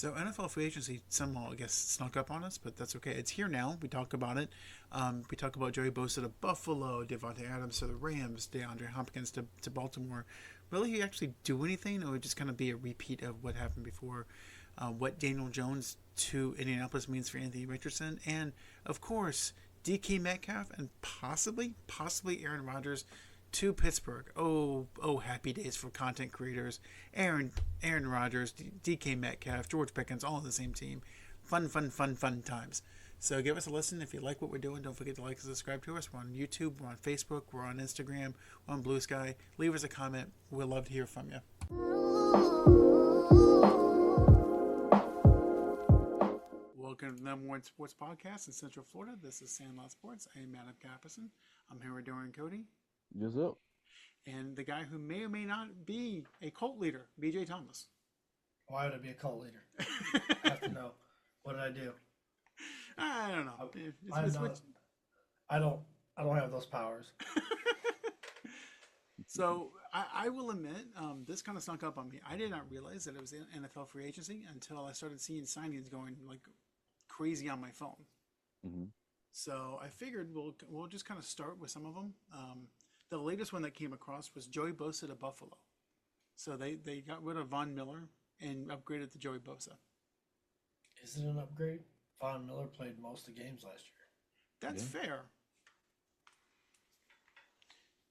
So NFL free agency somehow, I guess, snuck up on us, but that's okay. It's here now. We talk about it. We talk about Joey Bosa to Buffalo, DaVante Adams to the Rams, DeAndre Hopkins to Baltimore. Will he actually do anything, or would it just kind of be a repeat of what happened before? What Daniel Jones to Indianapolis means for Anthony Richardson, and of course, DK Metcalf and possibly Aaron Rodgers to Pittsburgh. Oh, happy days for content creators. Aaron Rodgers, DK Metcalf, George Pickens, all on the same team. Fun times. So give us a listen if you like what we're doing. Don't forget to like and subscribe to us. We're on YouTube, we're on Facebook, we're on Instagram, we're on Blue Sky. Leave us a comment. We'd love to hear from you. Welcome to the number one sports podcast in Central Florida. This is Sandlot Sports. I am Adam Capperson. I'm here with Dorian Cody. Yes, up. And the guy who may or may not be a cult leader, BJ Thomas. Why would I be a cult leader? I have to know. What did I do? I don't know. I don't have those powers. So I will admit, this kind of snuck up on me. I did not realize that it was NFL free agency until I started seeing signings going like crazy on my phone. Mm-hmm. So I figured we'll just kind of start with some of them. The latest one that came across was Joey Bosa to Buffalo. So they got rid of Von Miller and upgraded to Joey Bosa. Is it an upgrade? Von Miller played most of the games last year. That's fair.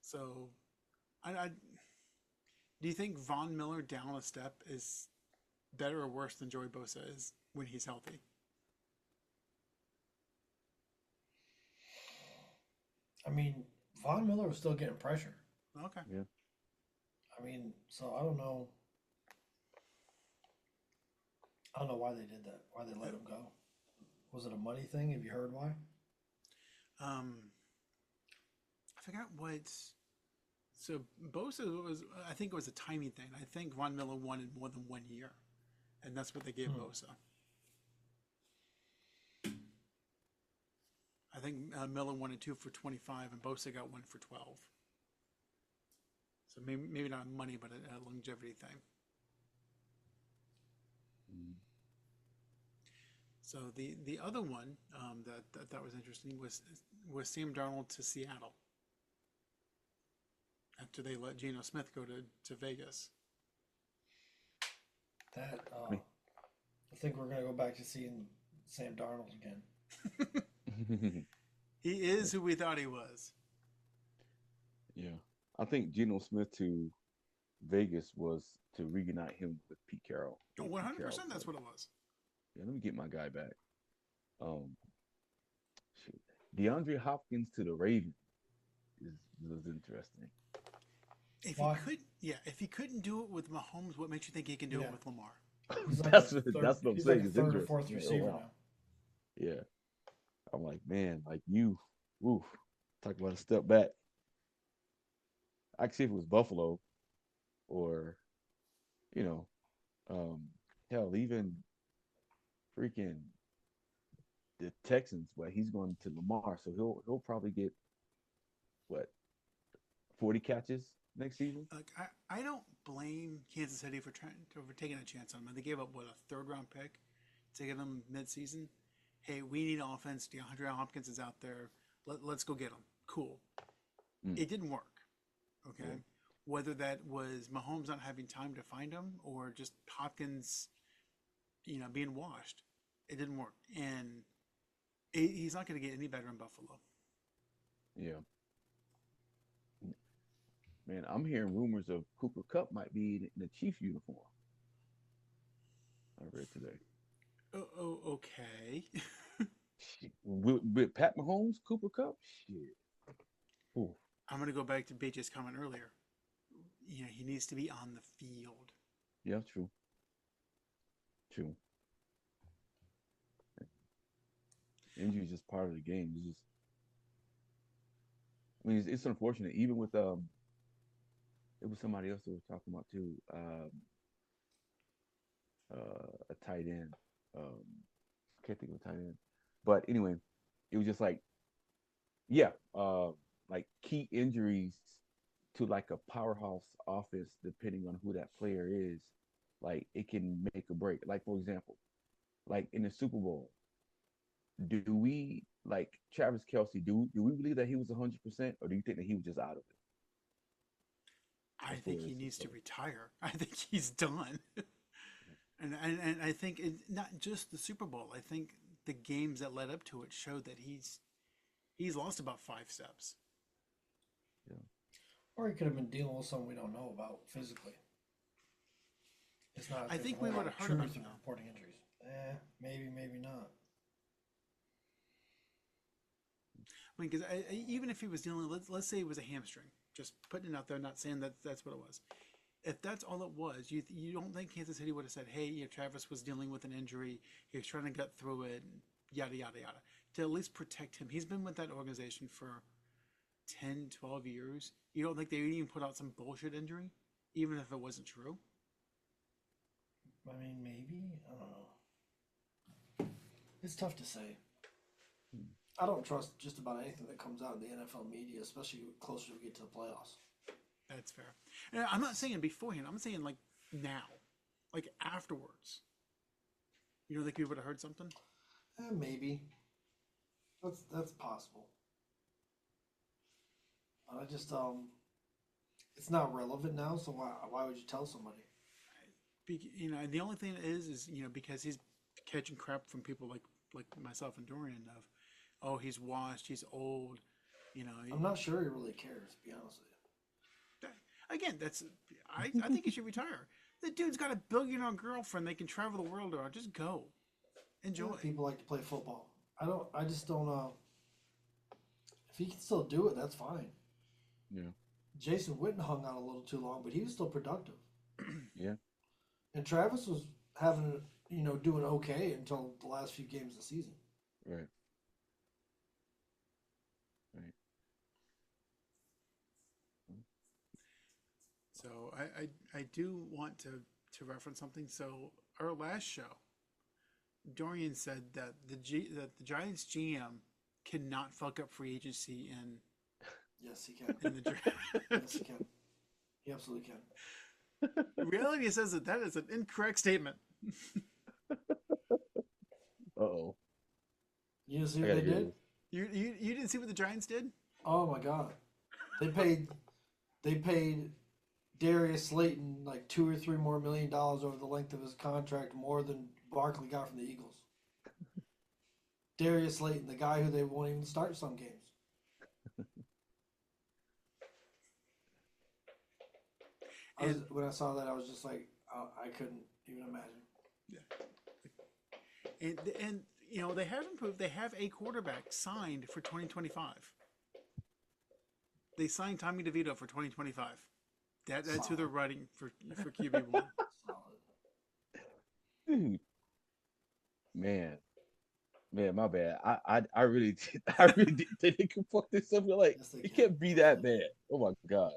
So, I do you think Von Miller down a step is better or worse than Joey Bosa is when he's healthy? I mean, Von Miller was still getting pressure. Okay. Yeah. I mean, so I don't know. I don't know why they did that. Why they let him go? Was it a money thing? Have you heard why? I forgot what. So Bosa was. I think it was a timing thing. I think Von Miller wanted more than 1 year, and that's what they gave Bosa. I think Miller wanted 2 for 25, and Bosa got 1 for 12. So maybe not money, but a longevity thing. Mm. So the other one that was interesting was Sam Darnold to Seattle after they let Geno Smith go to Vegas. That I think we're gonna go back to seeing Sam Darnold again. He is who we thought he was. Yeah. I think Geno Smith to Vegas was to reunite him with Pete Carroll. 100%. That's what it was. Yeah, let me get my guy back. Shoot. DeAndre Hopkins to the Ravens was interesting. If he couldn't do it with Mahomes, what makes you think he can do it with Lamar? That's what I'm he's saying. like a It's third or interesting. fourth receiver wow. now. Yeah. I'm like, man, like you, woof, talk about a step back. I could see if it was Buffalo or, hell, even freaking the Texans, but he's going to Lamar, so he'll probably get what 40 catches next season. Like I don't blame Kansas City for taking a chance on him. They gave up a 3rd round pick to get him mid-season. Hey, we need offense. DeAndre Hopkins is out there. Let's go get him. Cool. It didn't work. Okay. Yeah. Whether that was Mahomes not having time to find him or just Hopkins, being washed, it didn't work. And he's not going to get any better in Buffalo. Yeah. Man, I'm hearing rumors of Cooper Kupp might be in the Chiefs uniform. I read today. Oh, okay. with Pat Mahomes, Cooper Kupp? Shit. Ooh. I'm going to go back to BJ's comment earlier. He needs to be on the field. Yeah, true. Injury is just part of the game. It's unfortunate. Even with it was somebody else that was talking about too. A tight end. Can't think of a tight end. But anyway, it was just like, like key injuries to like a powerhouse offense, depending on who that player is, like it can make or break. Like for example, like in the Super Bowl, do we like Travis Kelsey? Do we believe that he was 100%, or do you think that he was just out of it? I As far think he as needs to retire. I think he's done. And I think not just the Super Bowl. I think the games that led up to it showed that he's lost about 5 steps. yeah, Or he could have been dealing with something we don't know about physically. It's not. I There's think a we whole would lot have of heard about truth him in though. reporting injuries. Maybe, maybe not. I mean, because even if he was dealing, let's say it was a hamstring. Just putting it out there, not saying that that's what it was. If that's all it was, you don't think Kansas City would have said, "Hey, Travis was dealing with an injury. He was trying to get through it, yada yada yada," to at least protect him. He's been with that organization for 10, 12 years. You don't think they would even put out some bullshit injury, even if it wasn't true? I mean, maybe. I don't know. It's tough to say. I don't trust just about anything that comes out in the NFL media, especially closer we get to the playoffs. That's fair. And I'm not saying beforehand. I'm saying like now, like afterwards. You don't think we would have heard something? Maybe. That's possible. I just it's not relevant now. So why would you tell somebody? And the only thing is because he's catching crap from people like myself and Dorian of, oh, he's washed, he's old. I'm not sure he really cares, to be honest with you. Again, I think he should retire. The dude's got a billionaire girlfriend. They can travel the world around. Just go, enjoy. Yeah, people like to play football. I just don't know. If he can still do it, that's fine. yeah, Jason Witten hung out a little too long, but he was still productive. yeah. And Travis was doing okay until the last few games of the season. Right. Right. So I do want to reference something. So our last show, Dorian said that that the Giants GM cannot fuck up free agency Yes, he can. in the draft. Yes, he can. He absolutely can. Reality says that is an incorrect statement. Uh-oh. You didn't see what they did? You didn't see what the Giants did? Oh my God. They paid Darius Slayton like $2 or $3 more million over the length of his contract, more than Barkley got from the Eagles. Darius Slayton, the guy who they won't even start some games. When I saw that, I was just like, I couldn't even imagine. Yeah. And they have improved. They have a quarterback signed for 2025. They signed Tommy DeVito for 2025. That's who they're writing for QB1. Dude. Man, my bad. I really did think they could fuck this up. Like, Yes, it can't be that bad. Oh my God.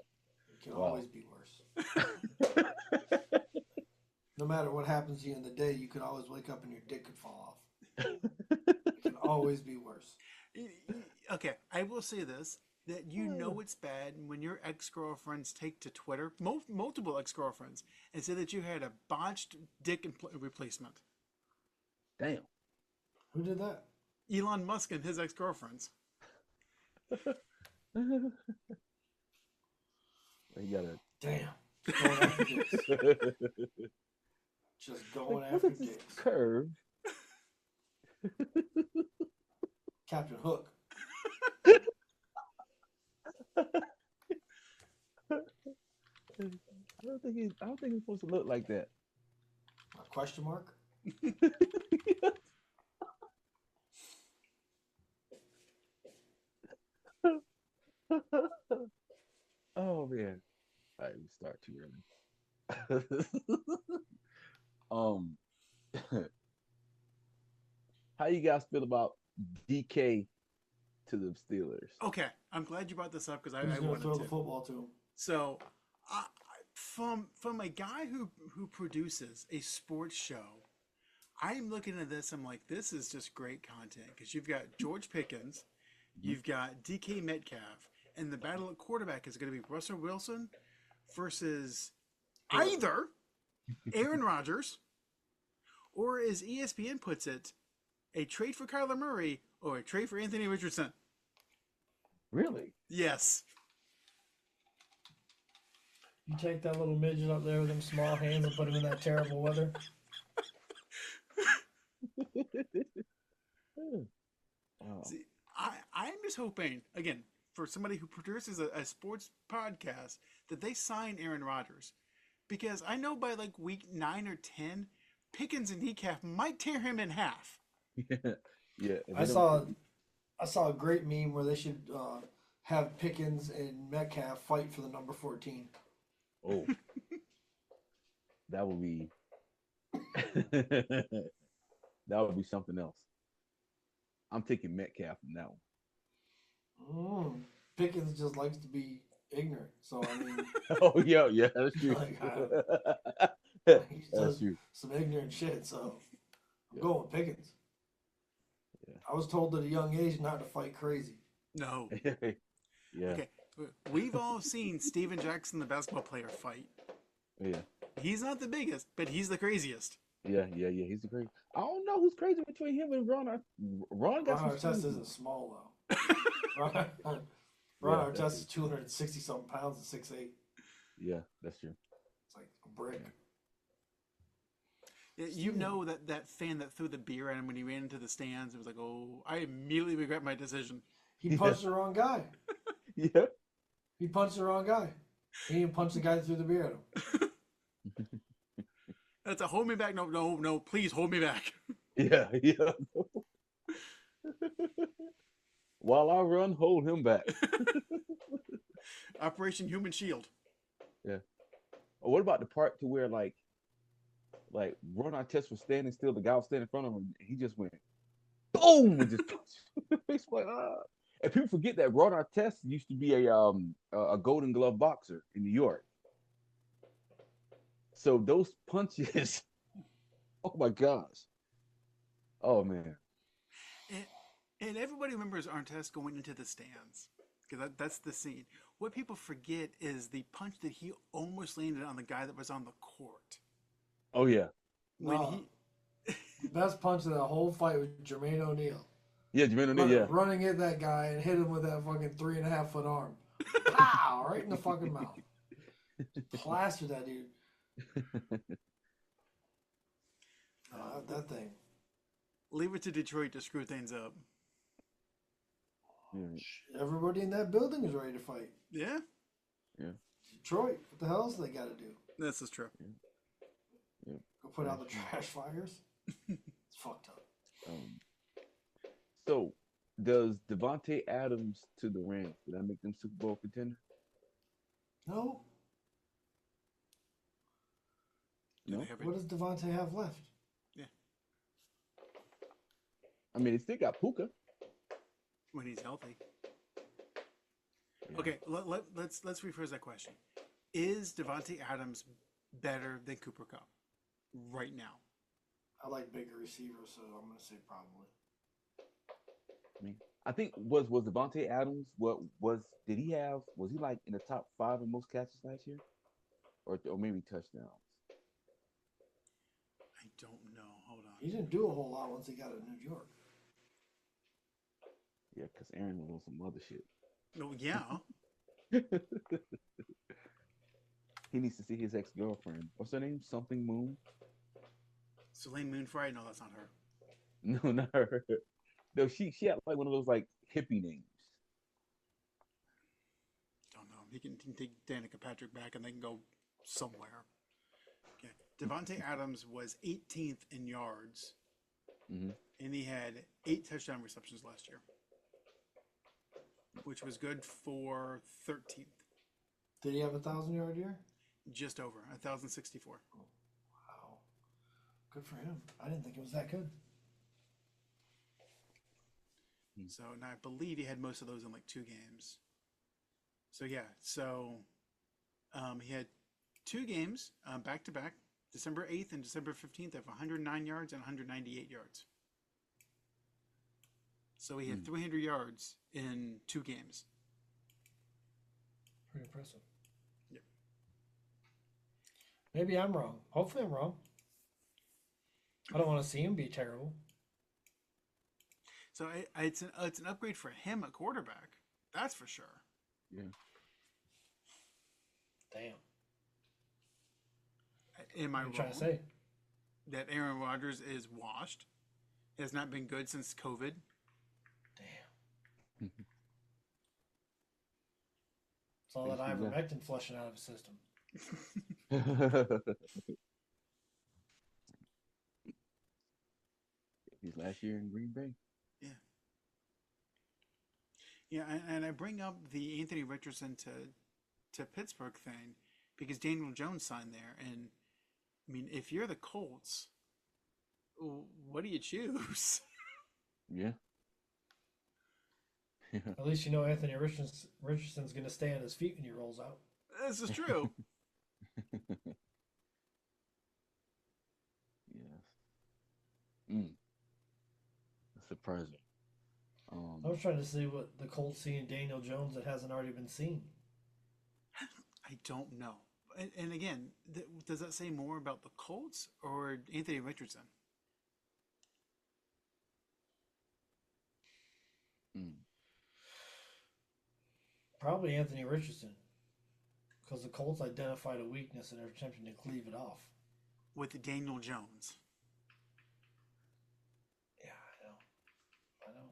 It can Wow. always be worse. No matter what happens to you in the day, you could always wake up and your dick could fall off. It can always be worse. Okay, I will say this, that it's bad when your ex-girlfriends take to Twitter, multiple ex-girlfriends, and say that you had a botched dick replacement. Damn. Who did that? Elon Musk and his ex-girlfriends. You gotta. Damn. Going after dicks. Just going after dicks. Curve. Captain Hook. I don't think he's supposed to look like that. A question mark? Oh man. All right, we start too early. um how you guys feel about DK to the Steelers? Okay, I'm glad you brought this up because I Who's going to wanted throw to. the football to him? So, from a guy who produces a sports show, I'm looking at this. I'm like, this is just great content because you've got George Pickens, you've got DK Metcalf, and the battle at quarterback is going to be Russell Wilson versus either Aaron Rodgers, or as ESPN puts it, a trade for Kyler Murray or a trade for Anthony Richardson? Really? Yes. You take that little midget up there with them small hands and put him in that terrible weather. Oh. See, I'm just hoping, again, for somebody who produces a sports podcast, that they sign Aaron Rodgers. Because I know by like week 9 or 10, Pickens and Metcalf might tear him in half. Yeah. I saw a great meme where they should have Pickens and Metcalf fight for the number 14. Oh, that would be that would be something else. I'm taking Metcalf from that one. Pickens just likes to be ignorant, so I mean, Oh yeah, that's true. like, he That's does true. some ignorant shit. So I'm Yeah. going with Pickens. Yeah. I was told at a young age not to fight crazy. No. Yeah. Okay. We've all seen Steven Jackson, the basketball player, fight. Yeah. He's not the biggest, but he's the craziest. Yeah. He's the crazy. I don't know who's crazy between him and Ron. Ron got Ron some Artest skills. isn't small though. Ron Yeah, Artest that's is 260 something pounds and 6'8". Yeah, that's true. It's like a brick. Yeah, you know that fan that threw the beer at him when he ran into the stands. It was like, oh, I immediately regret my decision. He punched the wrong guy. Yeah. He punched the wrong guy. He didn't punch the guy that threw the beer at him. That's a hold me back. No, please hold me back. Yeah. While I run, hold him back. Operation Human Shield. Yeah. Or what about the part to where like Ron Artest was standing still, the guy was standing in front of him, and he just went boom and just punched. It's like and people forget that Ron Artest used to be a Golden Glove boxer in New York. So those punches, oh my gosh. Oh man. And everybody remembers Artest going into the stands. Because that's the scene. What people forget is the punch that he almost landed on the guy that was on the court. Oh yeah. When No. The best punch of that whole fight was Jermaine O'Neal. Yeah, Jermaine O'Neal, yeah. Running at that guy and hit him with that fucking 3.5 foot arm. Pow! Right in the fucking mouth. Plastered that dude. That thing. Leave it to Detroit to screw things up. Yeah. Everybody in that building is ready to fight. Yeah, Detroit, what the hell else they got to do? this is true. Go put out the trash fires? It's fucked up. So, does DaVante Adams to the Rams, did that make them Super Bowl contender? No. No. What does DaVante have left? Yeah, I mean, they still got Puka. when he's healthy. Yeah. Okay, let's rephrase that question. Is DaVante Adams better than Cooper Kupp right now? I like bigger receivers, so I'm going to say probably. I mean, I think was DaVante Adams was he like in the top 5 in most catches last year, or maybe touchdowns? I don't know. Hold on. He didn't do a whole lot once he got to New York. Yeah, because Aaron was on some other shit. No, yeah. He needs to see his ex-girlfriend. What's her name? Something Moon? Soleil Moonfry? No, that's not her. No, not her. No, she had like one of those like hippie names. Don't know. He can take Danica Patrick back and they can go somewhere. Okay. DaVante Adams was 18th in yards, and he had 8 touchdown receptions last year, which was good for 13th. Did he have a 1,000-yard year? Just over 1,064. Wow. Good for him. I didn't think it was that good. So, and I believe he had most of those in like 2 games. So yeah, he had 2 games back to back, December 8th and December 15th of 109 yards and 198 yards. So he had 300 yards in 2 games. Pretty impressive. Yep. Maybe I'm wrong. Hopefully I'm wrong. I don't want to see him be terrible. So it's an upgrade for him at quarterback. That's for sure. Yeah. Damn. Am I What are you trying wrong to say? that Aaron Rodgers is washed? Has not been good since COVID. Damn. It's all that ivermectin flushing out of his system. His last year in Green Bay. Yeah. Yeah, and I bring up the Anthony Richardson to Pittsburgh thing because Daniel Jones signed there, and I mean, if you're the Colts, what do you choose? Yeah. At least you know Anthony Richardson's going to stay on his feet when he rolls out. This is true. Yes. Mm. That's surprising. I was trying to see what the Colts see in Daniel Jones that hasn't already been seen. I don't know. And again, does that say more about the Colts or Anthony Richardson? Mm. Probably Anthony Richardson. Because the Colts identified a weakness and are attempting to cleave it off. With Daniel Jones. Yeah, I know.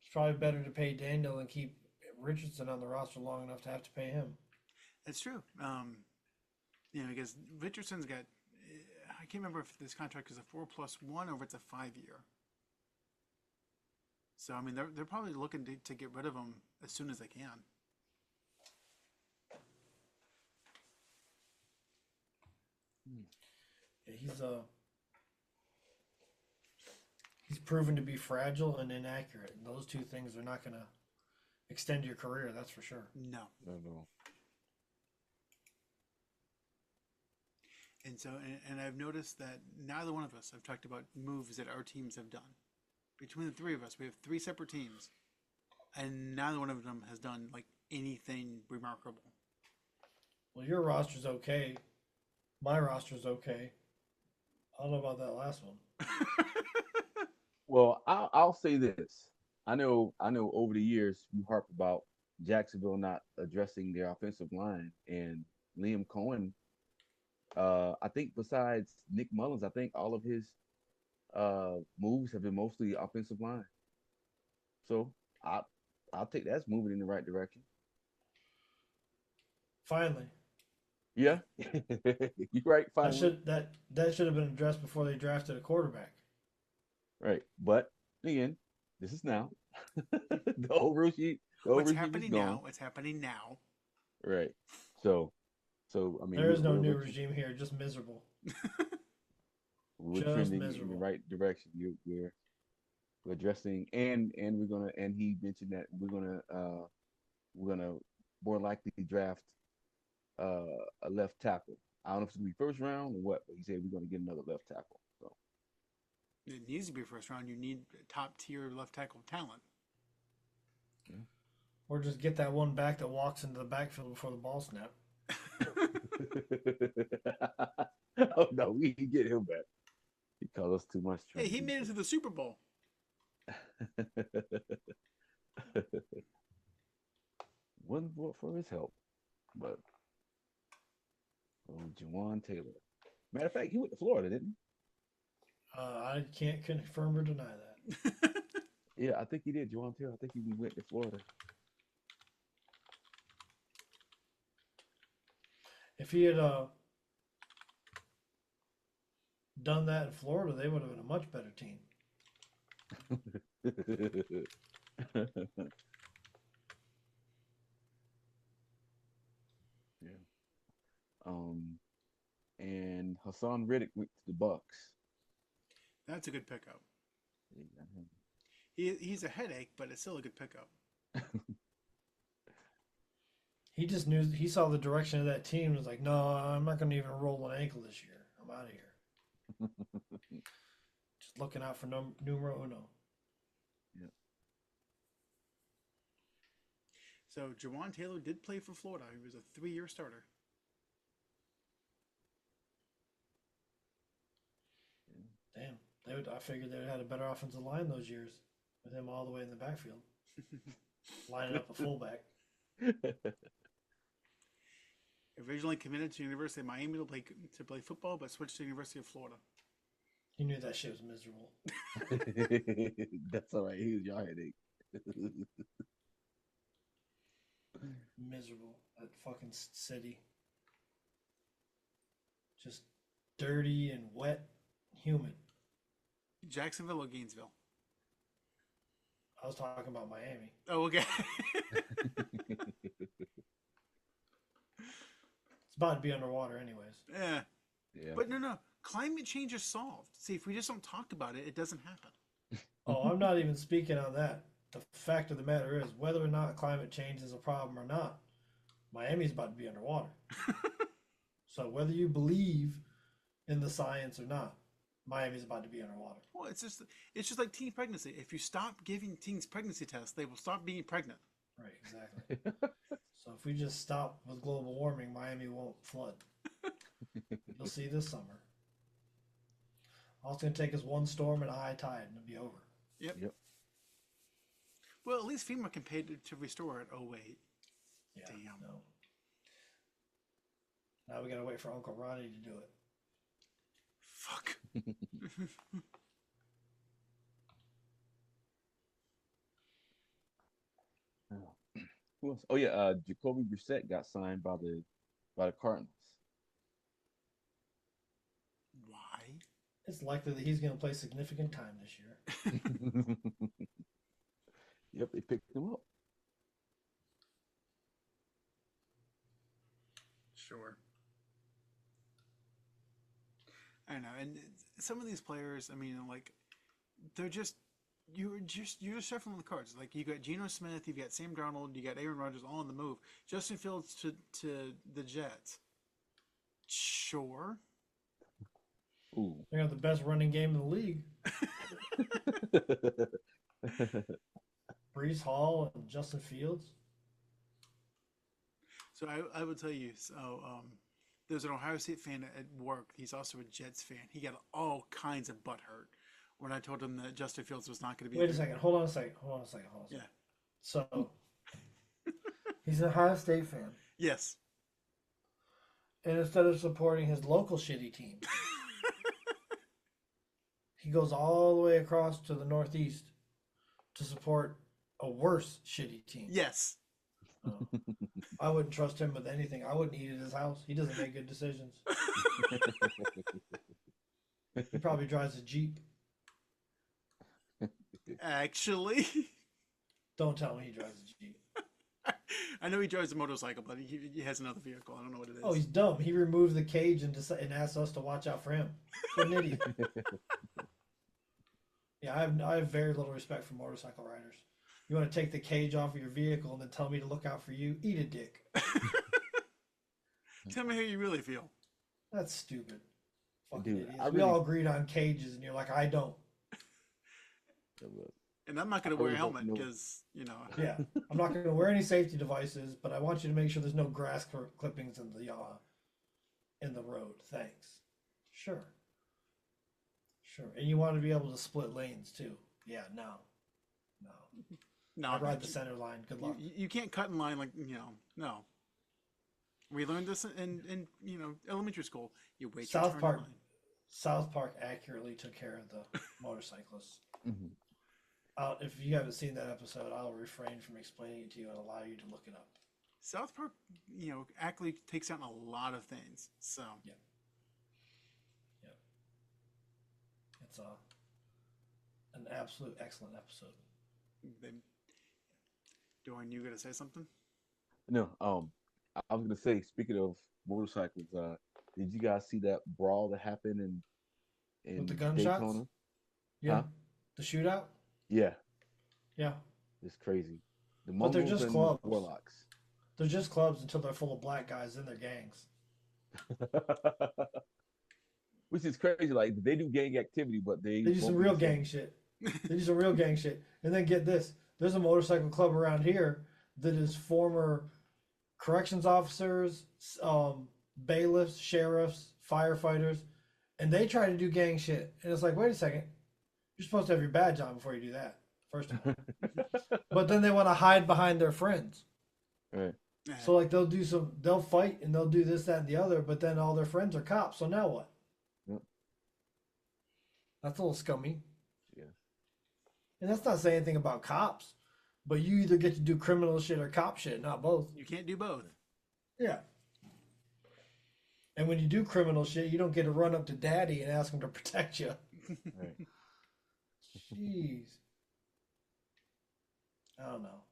It's probably better to pay Daniel and keep Richardson on the roster long enough to have to pay him. That's true. Because Richardson's got, I can't remember if this contract is a 4+1 or if it's a 5-year. So, I mean, they're probably looking to get rid of him as soon as they can. Yeah, he's proven to be fragile and inaccurate. And those two things are not going to extend your career, that's for sure. No. No. And so, and I've noticed that neither one of us have talked about moves that our teams have done. Between the three of us, we have 3 separate teams, and neither one of them has done like anything remarkable. Well, your roster's okay. My roster's okay. I don't know about that last one. Well, I'll say this. I know over the years you harped about Jacksonville not addressing their offensive line, and Liam Cohen. I think besides Nick Mullins, I think all of his moves have been mostly offensive line. So I'll take that's moving in the right direction. Finally. Yeah, you're right. Finally, That should have been addressed before they drafted a quarterback. right. But again, this is now. The old regime is happening gone. now? What's happening now? Right. So I mean, there is no new regime here, just miserable. We're just trending miserable. in the right direction. We're addressing, and we're gonna, and he mentioned that we're gonna more likely draft a left tackle. I don't know if it's gonna be first round or what, but he said we're gonna get another left tackle. So it needs to be first round. You need top tier left tackle talent. Yeah. Or just get that one back that walks into the backfield before the ball snap. Oh no, we can get him back. He caused us too much trouble. Hey, he made it to the Super Bowl. Wasn't for his help, but Jawan Taylor. Matter of fact, he went to Florida, didn't he? I can't confirm or deny that. Yeah, I think he did. Jawan Taylor. I think he went to Florida. If he had done that in Florida, they would have been a much better team. Yeah. And Hassan Reddick went to the Bucks. That's a good pickup. He's a headache, but it's still a good pickup. He just knew, he saw the direction of that team and was like, no, I'm not going to even roll an ankle this year. I'm out of here. Just looking out for numero uno. Yeah. So Jawan Taylor did play for Florida. He was a 3-year starter. but I figured they had a better offensive line those years with him all the way in the backfield, lining up a fullback. Originally committed to University of Miami to play football, but switched to University of Florida. He knew that shit was miserable. That's all right. He was your headache. Miserable. That fucking city. Just dirty and wet, humid. Jacksonville or Gainesville? I was talking about Miami. Oh, okay. It's about to be underwater anyways. Yeah. Yeah. But no. Climate change is solved. See, if we just don't talk about it, it doesn't happen. Oh, I'm not even speaking on that. The fact of the matter is, whether or not climate change is a problem or not, Miami's about to be underwater. So whether you believe in the science or not, Miami's about to be underwater. Well, it's just like teen pregnancy. If you stop giving teens pregnancy tests, they will stop being pregnant. Right, exactly. So if we just stop with global warming, Miami won't flood. You'll see this summer. All it's going to take is one storm and a high tide, and it'll be over. Yep. Well, at least FEMA can pay to restore it. Oh, wait. Yeah, Damn. no. Now we got to wait for Uncle Ronnie to do it. Fuck. Who else? Oh yeah, Jacoby Brissett got signed by the Cardinals. Why? It's likely that he's going to play significant time this year. Yep, they picked him up. Sure. I know, and some of these players, I mean, like, they're just you're just shuffling the cards. Like, you got Geno Smith, you've got Sam Darnold, you got Aaron Rodgers all on the move. Justin Fields to the Jets. Sure. Ooh. They got the best running game in the league. Brees Hall and Justin Fields. So I would tell you, there's an Ohio State fan at work. He's also a Jets fan. He got all kinds of butt hurt when I told him that Justin Fields was not going to be. Wait a second. Hold on a second. Yeah. So he's an Ohio State fan. Yes. And instead of supporting his local shitty team, he goes all the way across to the Northeast to support a worse shitty team. Yes. Oh. I wouldn't trust him with anything. I wouldn't eat at his house. He doesn't make good decisions. He probably drives a Jeep. Actually. Don't tell me he drives a Jeep. I know he drives a motorcycle, but he has another vehicle. I don't know what it is. Oh, he's dumb. He removed the cage and asked us to watch out for him. What an idiot. Yeah, I have very little respect for motorcycle riders. You want to take the cage off of your vehicle and then tell me to look out for you? Eat a dick. Tell me how you really feel. That's stupid. Fucking Dude, idiots. We all agreed on cages, and you're like, I don't. And I'm not going to wear a helmet because, Yeah, I'm not going to wear any safety devices, but I want you to make sure there's no grass clippings in the road. Thanks. Sure. And you want to be able to split lanes too. Yeah, no. I ride the center line. Good luck. You can't cut in line no. We learned this in elementary school. You wait your turn in line. South Park accurately took care of the motorcyclists. Mm-hmm. If you haven't seen that episode, I'll refrain from explaining it to you and allow you to look it up. South Park, accurately takes out a lot of things. So yeah. It's an absolute excellent episode. Dorian, you gonna say something? No, I was gonna say, speaking of motorcycles, did you guys see that brawl that happened in with the gunshots? Daytona? Yeah, huh? The shootout. Yeah, it's crazy. But they're just clubs. Warlocks. They're just clubs until they're full of black guys in their gangs. Which is crazy. Like, they do gang activity, but they do some real gang shit. They do some real gang shit. And then get this. There's a motorcycle club around here that is former corrections officers, bailiffs, sheriffs, firefighters, and they try to do gang shit. And it's like, wait a second. You're supposed to have your badge on before you do that. First of all, but then they want to hide behind their friends. Right. So like they'll fight and they'll do this, that, and the other, but then all their friends are cops. So now what? Yep. That's a little scummy. Yeah. And that's not saying anything about cops, but you either get to do criminal shit or cop shit, not both. You can't do both. Yeah. And when you do criminal shit, you don't get to run up to daddy and ask him to protect you. Right. Jeez. I don't know.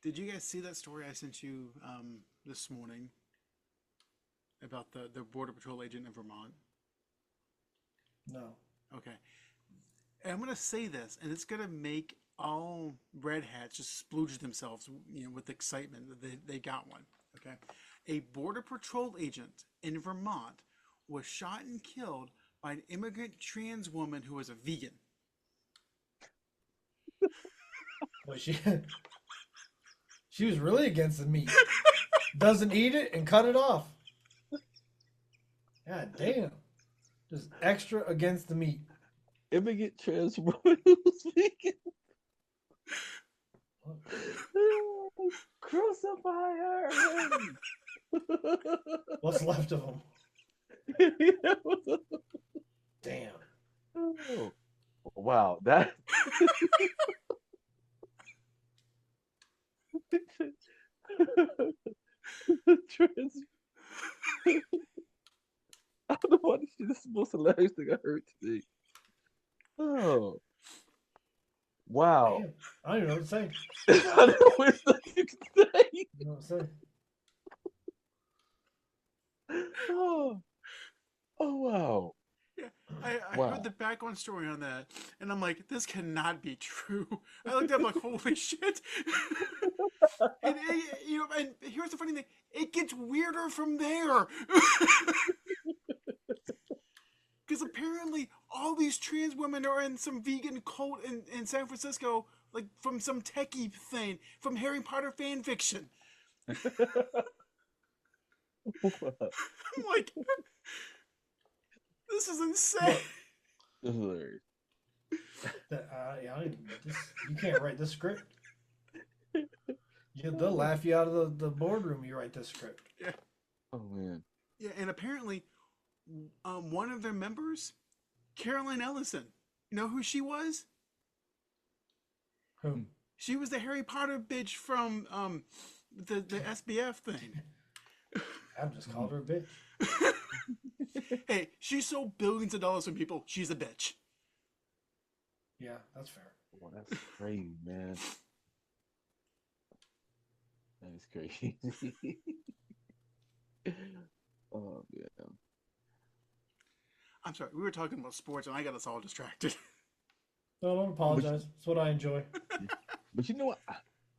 Did you guys see that story I sent you this morning about the Border Patrol agent in Vermont? No. Okay. And I'm going to say this, and it's going to make all red hats just splooge themselves, with excitement that they got one. Okay. A Border Patrol agent in Vermont was shot and killed by an immigrant trans woman who was a vegan. Well, she was really against the meat. Doesn't eat it and cut it off. God damn. Just extra against the meat. Immigrant trans woman who's vegan. Crucify her. What's left of them? Damn. Oh, wow, that. Trans. I don't know why this shit is the most hilarious thing I heard today. Oh, wow. Damn. I don't even know what to say. I don't know what you can say. You know what I'm saying? Oh, oh wow. Yeah, I Wow. heard the background story on that, and I'm like, this cannot be true. I looked up like, holy shit. And here's the funny thing: it gets weirder from there. Because apparently, all these trans women are in some vegan cult in San Francisco, like from some techie thing, from Harry Potter fan fiction. I'm like, this is insane. This is hilarious. You can't write this script. They'll laugh you out of the boardroom. You write this script. Yeah. Oh man. Yeah, and apparently, one of their members, Caroline Ellison, you know who she was? Who? She was the Harry Potter bitch from the SBF thing. I've just called her a bitch. Hey, she sold billions of dollars from people. She's a bitch. Yeah, that's fair. Oh, that's crazy, man. That is crazy. Oh yeah. I'm sorry, we were talking about sports and I got us all distracted. No, don't apologize. It's what I enjoy. But you know what?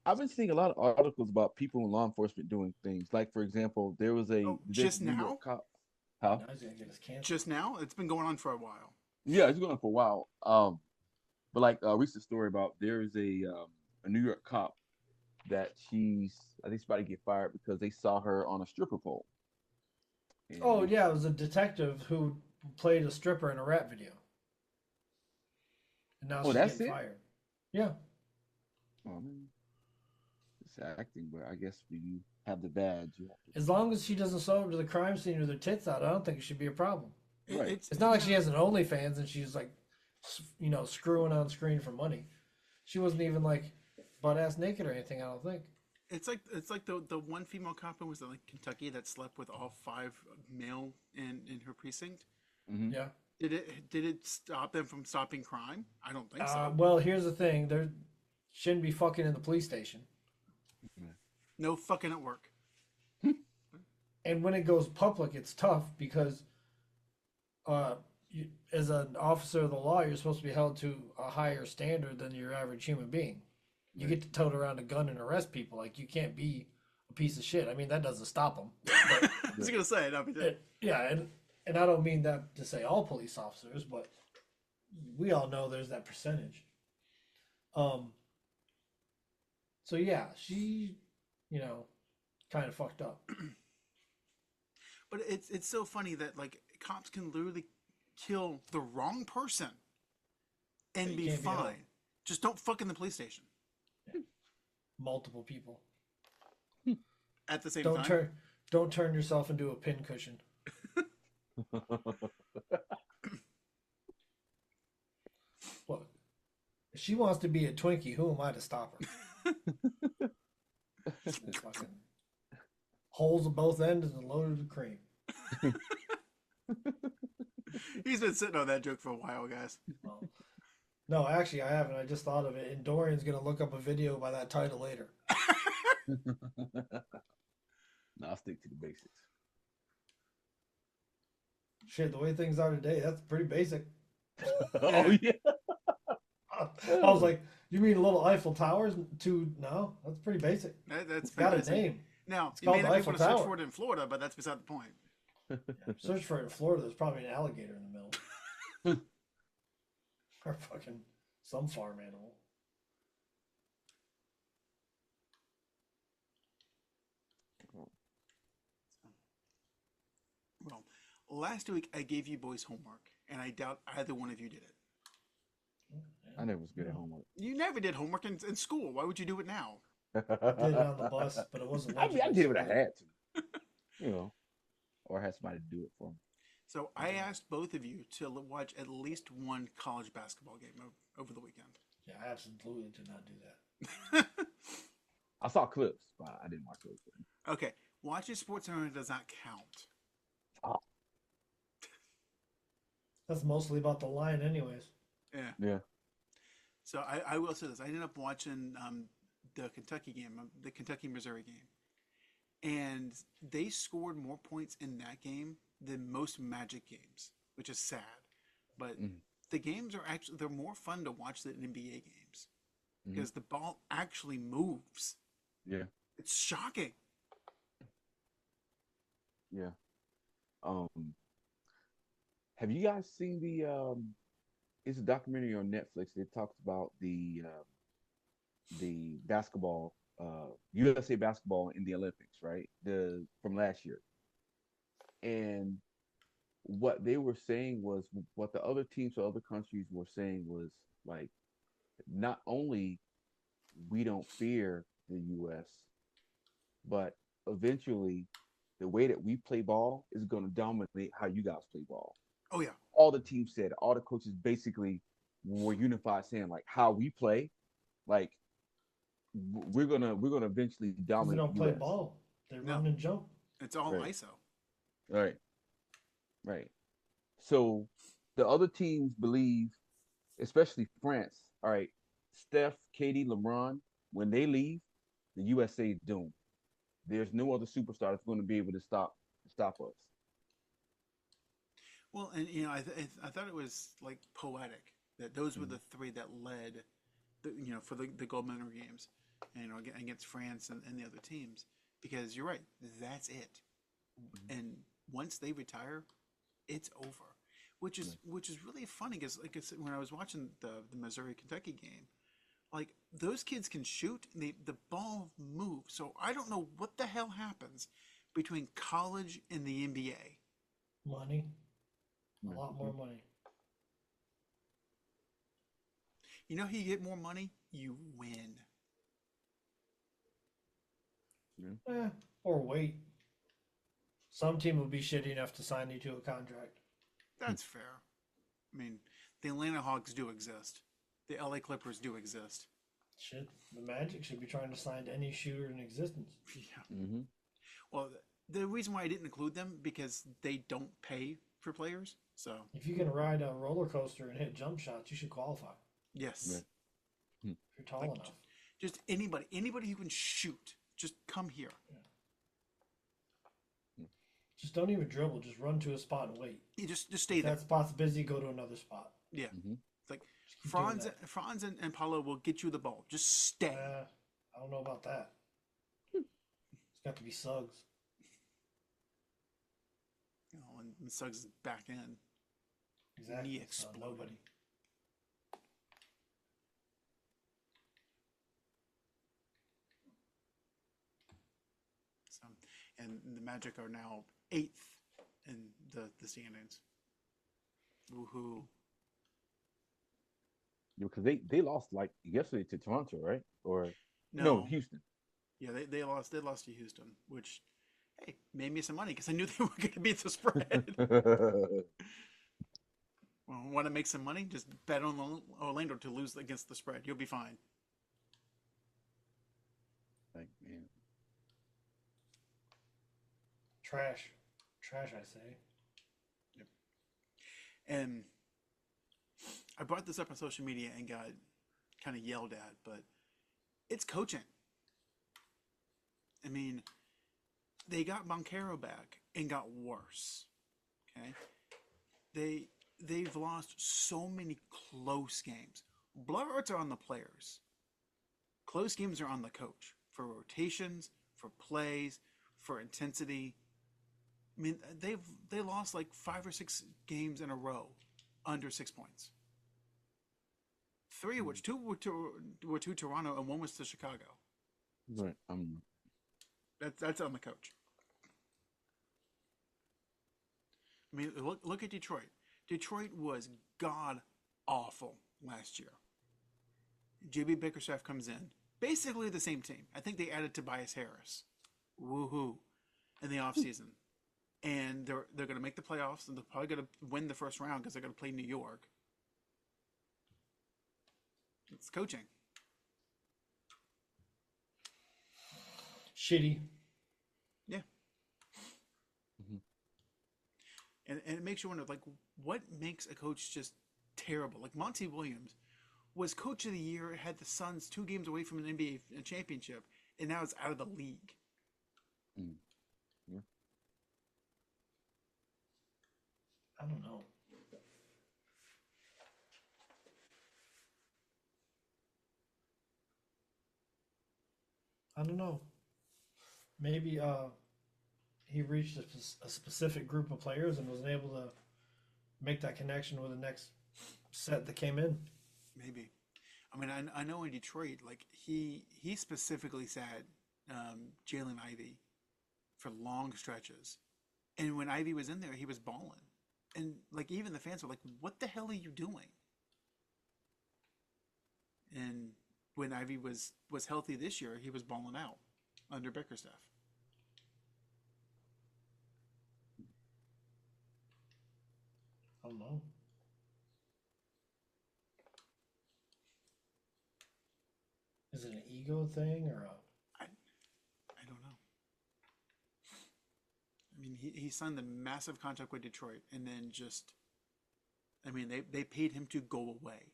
I've been seeing a lot of articles about people in law enforcement doing things. Like, for example, there was just New now? York cop. How? Now he's gonna get us canceled. Just now? It's been going on for a while. Yeah, it's going on for a while. But like a recent story about there is a New York cop that I think she's about to get fired because they saw her on a stripper pole. And Oh yeah, it was a detective who played a stripper in a rap video. And now she's that's getting it? fired. Yeah. I mean, it's acting, but I guess when you have the badge, you have to. As long as she doesn't show up to the crime scene with her tits out, I don't think it should be a problem. Right. It's not like she has an OnlyFans and she's like, screwing on screen for money. She wasn't even like butt ass naked or anything. I don't think. It's like the one female cop who was in like Kentucky that slept with all 5 male in her precinct. Mm-hmm. Yeah. Did it stop them from stopping crime? I don't think so. Well, here's the thing: there shouldn't be fucking in the police station. No fucking at work. And when it goes public, it's tough because, as an officer of the law, you're supposed to be held to a higher standard than your average human being. You get to tote around a gun and arrest people. Like, you can't be a piece of shit. I mean, that doesn't stop them. I was gonna say And I don't mean that to say all police officers, but we all know there's that percentage. So yeah, she, kind of fucked up. But it's so funny that like cops can literally kill the wrong person and You be can't be home. fine. Just don't fuck in the police station Multiple people. at the same time. Don't turn yourself into a pincushion. Look, if she wants to be a Twinkie, who am I to stop her? Fucking holes at both ends and loaded with cream. He's been sitting on that joke for a while, guys. Well, no, actually, I haven't. I just thought of it. And Dorian's going to look up a video by that title later. No, I'll stick to the basics. Shit, the way things are today, that's pretty basic. Oh yeah. I was like, you mean little Eiffel Towers? No, that's pretty basic. That's It's got a basic. name. Now, you called may the not be Eiffel able to search Tower. for it in Florida, but that's beside the point. Search for it in Florida. There's probably an alligator in the middle. Or fucking some farm animal. Well, last week I gave you boys homework, and I doubt either one of you did it. I never was good at homework. You never did homework in school. Why would you do it now? I did it on the bus, but it wasn't. I mean, I did what I legible. had to, you know, or I had somebody to do it for me. So I asked both of you to watch at least one college basketball game over the weekend. Yeah, I absolutely did not do that. I saw clips, but I didn't watch those. Okay, watching Sports Center does not count. Oh. That's mostly about the line, anyways. Yeah. Yeah. So I will say this: I ended up watching the Kentucky game, the Kentucky-Missouri game, and they scored more points in that game than most Magic games, which is sad. But the games are actually they're more fun to watch than NBA games because the ball actually moves. Yeah. It's shocking. Yeah. Have you guys seen the it's a documentary on Netflix that talks about the basketball USA basketball in the Olympics, right? From last year. And what they were saying was what the other teams or other countries were saying was like not only we don't fear the US, but eventually the way that we play ball is going to dominate how you guys play ball. Oh yeah. All the teams said, all the coaches basically were unified saying like how we play, like we're gonna eventually dominate. They don't play US. ball. They run and jump. It's all Right. ISO. Right. So the other teams believe, especially France, all right, Steph, Katie, LeBron, when they leave, the USA is doomed. There's no other superstar that's going to be able to stop us. Well, and I thought it was like poetic that those were the three that led, for the gold medal games, against France and the other teams. Because you're right, that's it. And once they retire, it's over. Which is really funny because, like I said, when I was watching the Missouri Kentucky game, like those kids can shoot and the ball moves. So I don't know what the hell happens between college and the NBA. Money. A lot more money. You know how you get more money? You win. Or wait. Some team will be shitty enough to sign you to a contract. That's fair. I mean, the Atlanta Hawks do exist. The LA Clippers do exist. Shit, the Magic should be trying to sign any shooter in existence. Yeah. Well, the reason why I didn't include them because they don't pay for players. So if you can ride a roller coaster and hit jump shots, you should qualify. Yes. If you're tall enough. Just anybody who can shoot, just come here. Just don't even dribble. Just run to a spot and wait. You just stay If there. that spot's busy, go to another spot. Yeah. It's like keep doing Franz and Paulo will get you the ball. Just stay. I don't know about that. It's got to be Suggs. And Suggs is back in. Exactly. Knee So exploded. nobody. So, and the Magic are now 8th in the standings. Woohoo! Because they lost like yesterday to Toronto, right? Or no, No, Houston. yeah, they lost to Houston, which hey made me some money because I knew they were going to beat the spread. Well, want to make some money? Just bet on Orlando to lose against the spread. You'll be fine. Like, man. Trash. Trash, I say. Yep. And I brought this up on social media and got kind of yelled at, but it's coaching. I mean, they got Boncaro back and got worse. Okay, they've lost so many close games. Blowouts are on the players. Close games are on the coach for rotations, for plays, for intensity. I mean, they lost like 5 or 6 games in a row under 6 points. 3 of which 2 were to Toronto and 1 was to Chicago. Right. That's on the coach. I mean, look at Detroit. Detroit was god awful last year. JB Bickerstaff comes in, basically the same team. I think they added Tobias Harris, woohoo, in the offseason. And they're going to make the playoffs, and they're probably going to win the first round because they're going to play New York. It's coaching. Shitty. Yeah. Mm-hmm. And it makes you wonder, like, what makes a coach just terrible? Like, Monty Williams was coach of the year, had the Suns 2 games away from an NBA championship, and now it's out of the league. Mm. Yeah. I don't know. I don't know. Maybe he reached a specific group of players and wasn't able to make that connection with the next set that came in. Maybe. I mean, I know in Detroit, like, he specifically sat Jalen Ivey for long stretches. And when Ivey was in there, he was balling. And, like, even the fans were like, what the hell are you doing? And when Ivey was healthy this year, he was balling out under Bickerstaff. I don't know. Is it an ego thing or a... I don't know. I mean, he signed the massive contract with Detroit, and then just, I mean, they paid him to go away.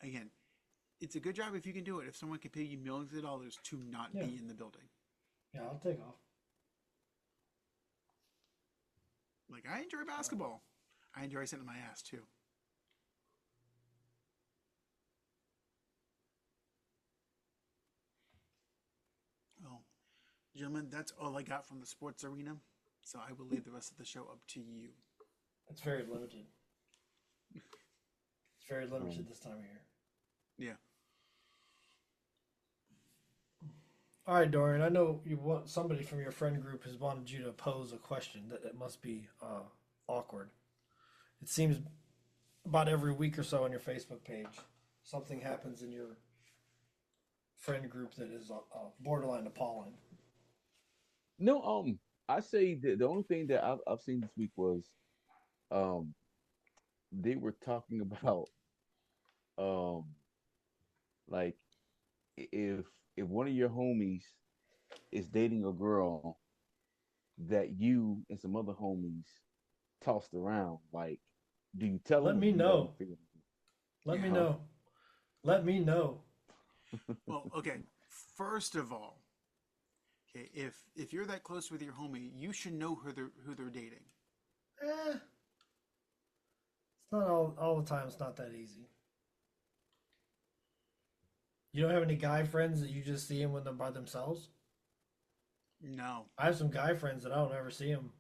Again, it's a good job if you can do it. If someone can pay you millions of dollars to not be in the building. Yeah, I'll take off. Like, I enjoy basketball. I enjoy sitting on my ass, too. Well, gentlemen, that's all I got from the sports arena. So I will leave the rest of the show up to you. It's very limited. It's very limited this time of year. Yeah. All right, Dorian. I know you want somebody from your friend group has wanted you to pose a question that it must be awkward. It seems about every week or so on your Facebook page, something happens in your friend group that is borderline appalling. No, I say that the only thing that I've seen this week was, they were talking about, like if one of your homies is dating a girl that you and some other homies tossed around, like, do you tell Let them? me know. Yeah. Let me know. Let me know. Well, okay. First of all, okay, if you're that close with your homie, you should know who they're dating. It's not all the time. It's not that easy. You don't have any guy friends that you just see them when they're by themselves? No. I have some guy friends that I don't ever see them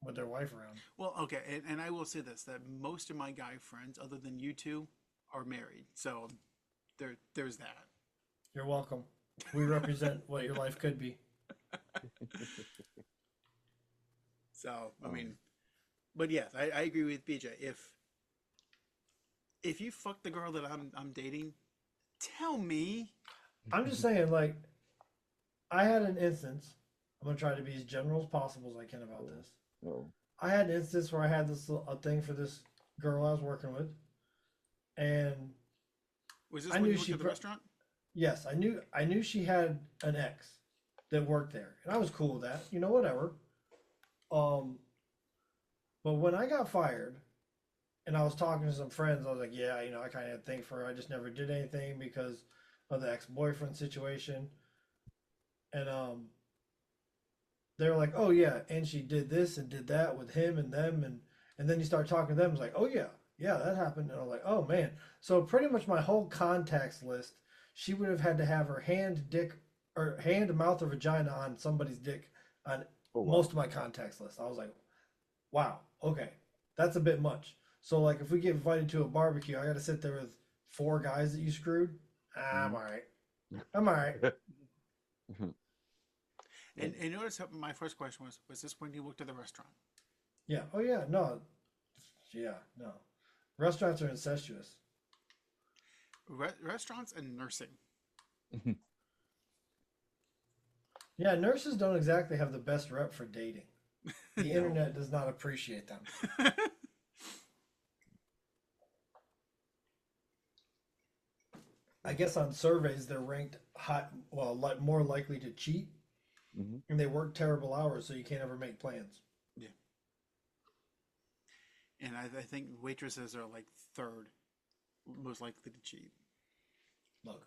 with their wife around. Well, okay, and I will say this, that most of my guy friends, other than you two, are married. So there's that. You're welcome. We represent what your life could be. So I mean, but yes, I agree with BJ. If you fuck the girl that I'm dating, tell me. I'm just saying, like, I had an instance. I'm gonna try to be as general as possible as I can about this. Oh. I had an instance where I had a thing for this girl I was working with, and Was this I when knew you worked she at the restaurant? yes, I knew she had an ex that worked there, and I was cool with that. You know, whatever. But when I got fired, and I was talking to some friends, I was like, yeah, you know, I kind of had a thing for her. I just never did anything because of the ex-boyfriend situation, and they were like, oh yeah, and she did this and did that with him and them, and then you start talking to them, it's like, oh yeah, yeah, that happened, and I'm like, oh man. So pretty much my whole contacts list, she would have had to have her hand, dick, or hand, mouth, or vagina on somebody's dick on Oh, wow. most of my contacts list. I was like, wow, okay, that's a bit much. So like, if we get invited to a barbecue, I got to sit there with 4 guys that you screwed. I'm all right. I'm all right. And notice how my first question was this when you worked at the restaurant? Yeah. Oh yeah. No. Yeah. No. Restaurants are incestuous. Restaurants and nursing. Yeah, nurses don't exactly have the best rep for dating. The internet does not appreciate them. I guess on surveys they're ranked high, well, like more likely to cheat, and they work terrible hours, so you can't ever make plans. Yeah. And I think waitresses are like third most likely to cheat. Look,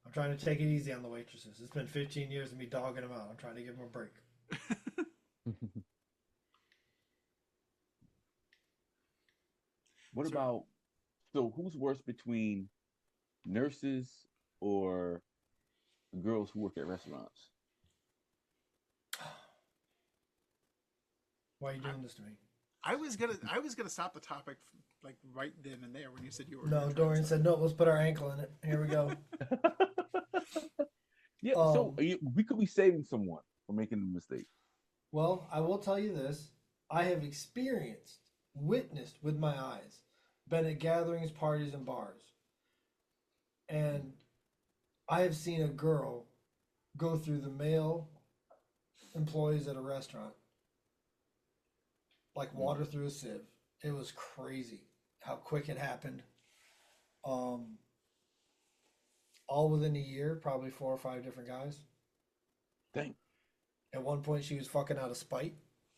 I'm trying to take it easy on the waitresses. It's been 15 years of me dogging them out. I'm trying to give them a break. What about, so who's worse between nurses or girls who work at restaurants? Why are you doing this to me? I was gonna stop the topic like right then and there when you said you were. No, Dorian said no. Let's put our ankle in it. Here we go. Yeah, so we could be saving someone from making a mistake. Well, I will tell you this. I have witnessed with my eyes, been at gatherings, parties, and bars. And I have seen a girl go through the male employees at a restaurant like water through a sieve. It was crazy how quick it happened. All within a year, probably 4 or 5 different guys. Dang. At one point, she was fucking out of spite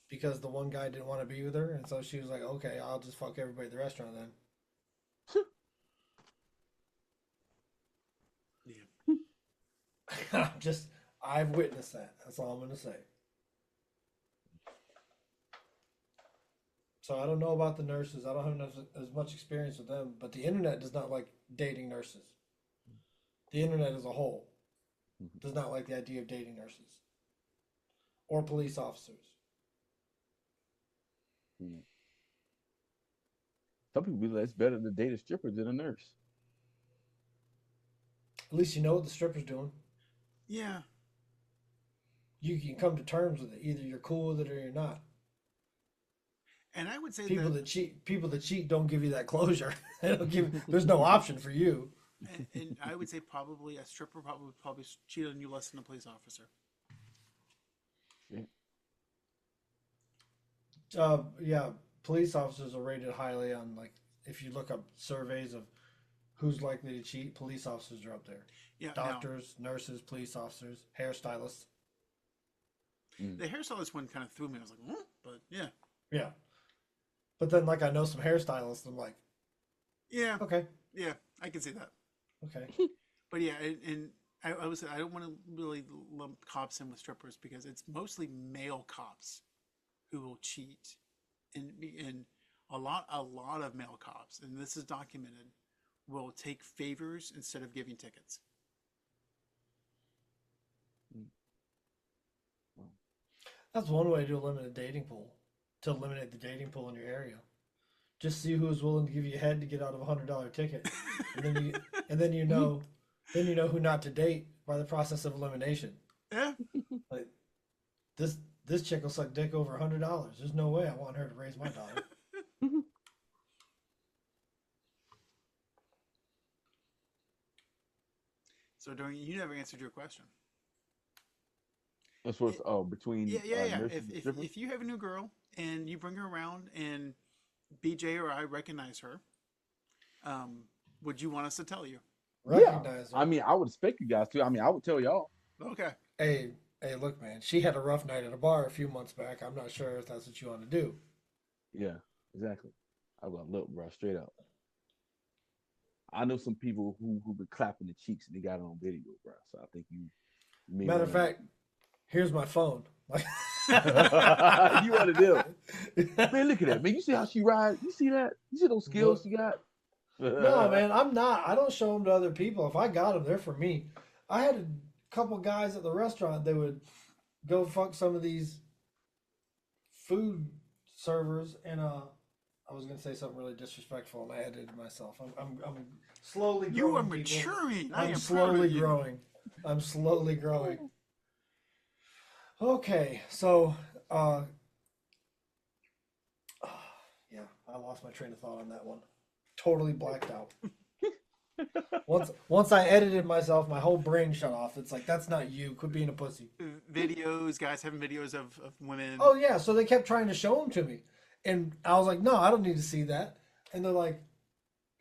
because the one guy didn't want to be with her, and so she was like, "Okay, I'll just fuck everybody at the restaurant then." Yeah. I've witnessed that. That's all I'm gonna say. So I don't know about the nurses. I don't have as much experience with them, but the internet does not like dating nurses. The internet as a whole does not like the idea of dating nurses or police officers. Some people believe it's better to date a stripper than a nurse. At least you know what the stripper's doing. Yeah. You can come to terms with it. Either you're cool with it or you're not. And I would say people that cheat don't give you that closure. They don't give. There's no option for you. And I would say probably a stripper probably cheated on you less than a police officer. Yeah, police officers are rated highly on, like, if you look up surveys of who's likely to cheat, police officers are up there. Yeah, doctors, nurses, police officers, hairstylists. The hairstylist one kind of threw me. I was like, but yeah. Yeah. But then, like, I know some hairstylists, I'm like, yeah, okay. Yeah, I can see that. Okay. But yeah, and I don't want to really lump cops in with strippers because it's mostly male cops who will cheat, and a lot of male cops, and this is documented, will take favors instead of giving tickets. That's one way to eliminate the dating pool. To eliminate the dating pool in your area, just see who's willing to give you a head to get out of $100 ticket, and then you know who not to date by the process of elimination. Yeah. Like this chick will suck dick over $100. There's no way I want her to raise my daughter. So you never answered your question. That's what's between Yeah. nurses and strippers? If you have a new girl and you bring her around and BJ or I recognize her, would you want us to tell you? Recognize her. I mean, I would expect you guys to. I mean, I would tell y'all. Okay. Hey, look, man. She had a rough night at a bar a few months back. I'm not sure if that's what you want to do. Yeah, exactly. I was like, look, bro, straight up. I know some people who been clapping the cheeks and they got it on video, bro. So I think you. Matter of fact, here's my phone. You want to do? Man, look at that, man. You see how she rides? You see that? You see those skills she got? No, man, I'm not. I don't show them to other people. If I got them, they're for me. I had a couple guys at the restaurant. They would go fuck some of these food servers, and I was gonna say something really disrespectful, and I edited myself. I'm slowly growing. You are people. maturing. I'm slowly growing. I'm slowly growing. Okay, so yeah, I lost my train of thought on that one. Totally blacked out. Once I edited myself, my whole brain shut off. It's like, that's not you. Quit being a pussy. Videos, guys having videos of women. Oh yeah, so they kept trying to show them to me, and I was like, no, I don't need to see that. And they're like,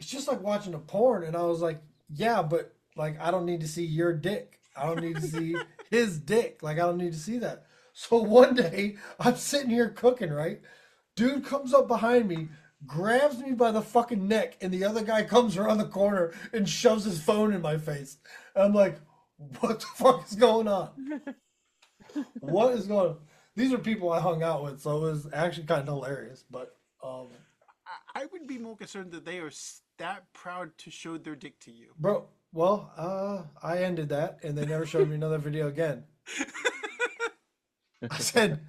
it's just like watching a porn. And I was like, yeah, but like I don't need to see your dick. I don't need to see his dick. Like I don't need to see that. So one day I'm sitting here cooking, right? Dude comes up behind me, grabs me by the fucking neck, and the other guy comes around the corner and shoves his phone in my face. And I'm like, what the fuck is going on? What is going on? These are people I hung out with, so it was actually kind of hilarious. But I would be more concerned that they are that proud to show their dick to you. bro, well, I ended that, and they never showed me another video again. I said,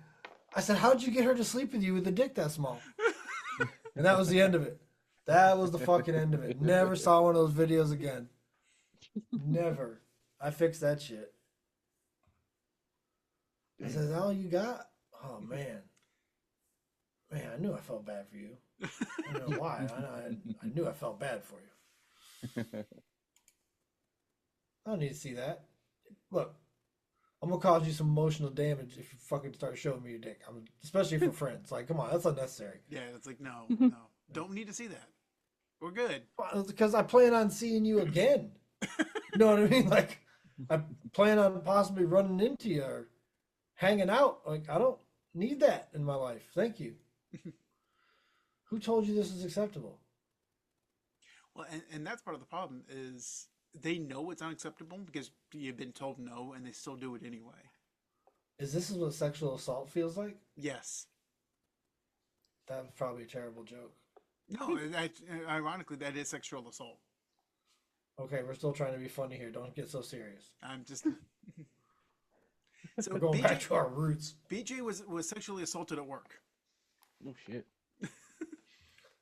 how'd you get her to sleep with you with a dick that small? And that was the end of it. That was the fucking end of it. Never saw one of those videos again. Never. I fixed that shit. I said, "All you got?" Oh man, I knew I felt bad for you. I don't know why. I knew I felt bad for you. I don't need to see that. Look, I'm gonna cause you some emotional damage if you fucking start showing me your dick. Especially for friends. Like, come on, that's unnecessary. Yeah, it's like no, don't need to see that. We're good. Well, because I plan on seeing you again. You know what I mean? Like, I plan on possibly running into you or hanging out. Like, I don't need that in my life. Thank you. Who told you this is acceptable? Well, and that's part of the problem is they know it's unacceptable because you've been told no, and they still do it anyway. Is this what sexual assault feels like? Yes. That was probably a terrible joke. No, ironically, that is sexual assault. Okay, we're still trying to be funny here. Don't get so serious. I'm just. So we're going back to our roots. BJ was sexually assaulted at work. Oh shit.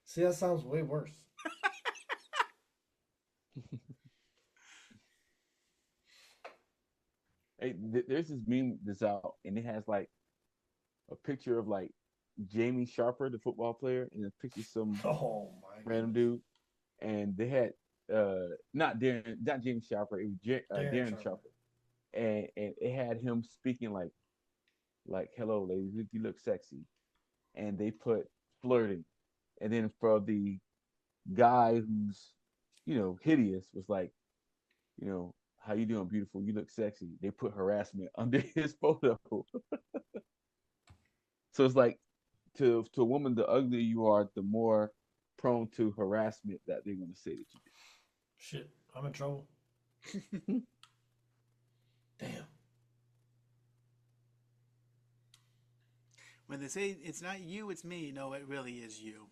See, that sounds way worse. Hey, there's this meme that's out, and it has like a picture of like Jamie Sharper, the football player, and a picture of some random dude, and they had not Jamie Sharper, it was Darren Sharper, and it had him speaking like hello ladies, you look sexy, and they put flirting, and then for the guy who's hideous was like, how you doing, beautiful, you look sexy, they put harassment under his photo. So it's like to a woman, the uglier you are, the more prone to harassment that they're going to say that you did. Shit, I'm in trouble. Damn. When they say it's not you, it's me, no, it really is you.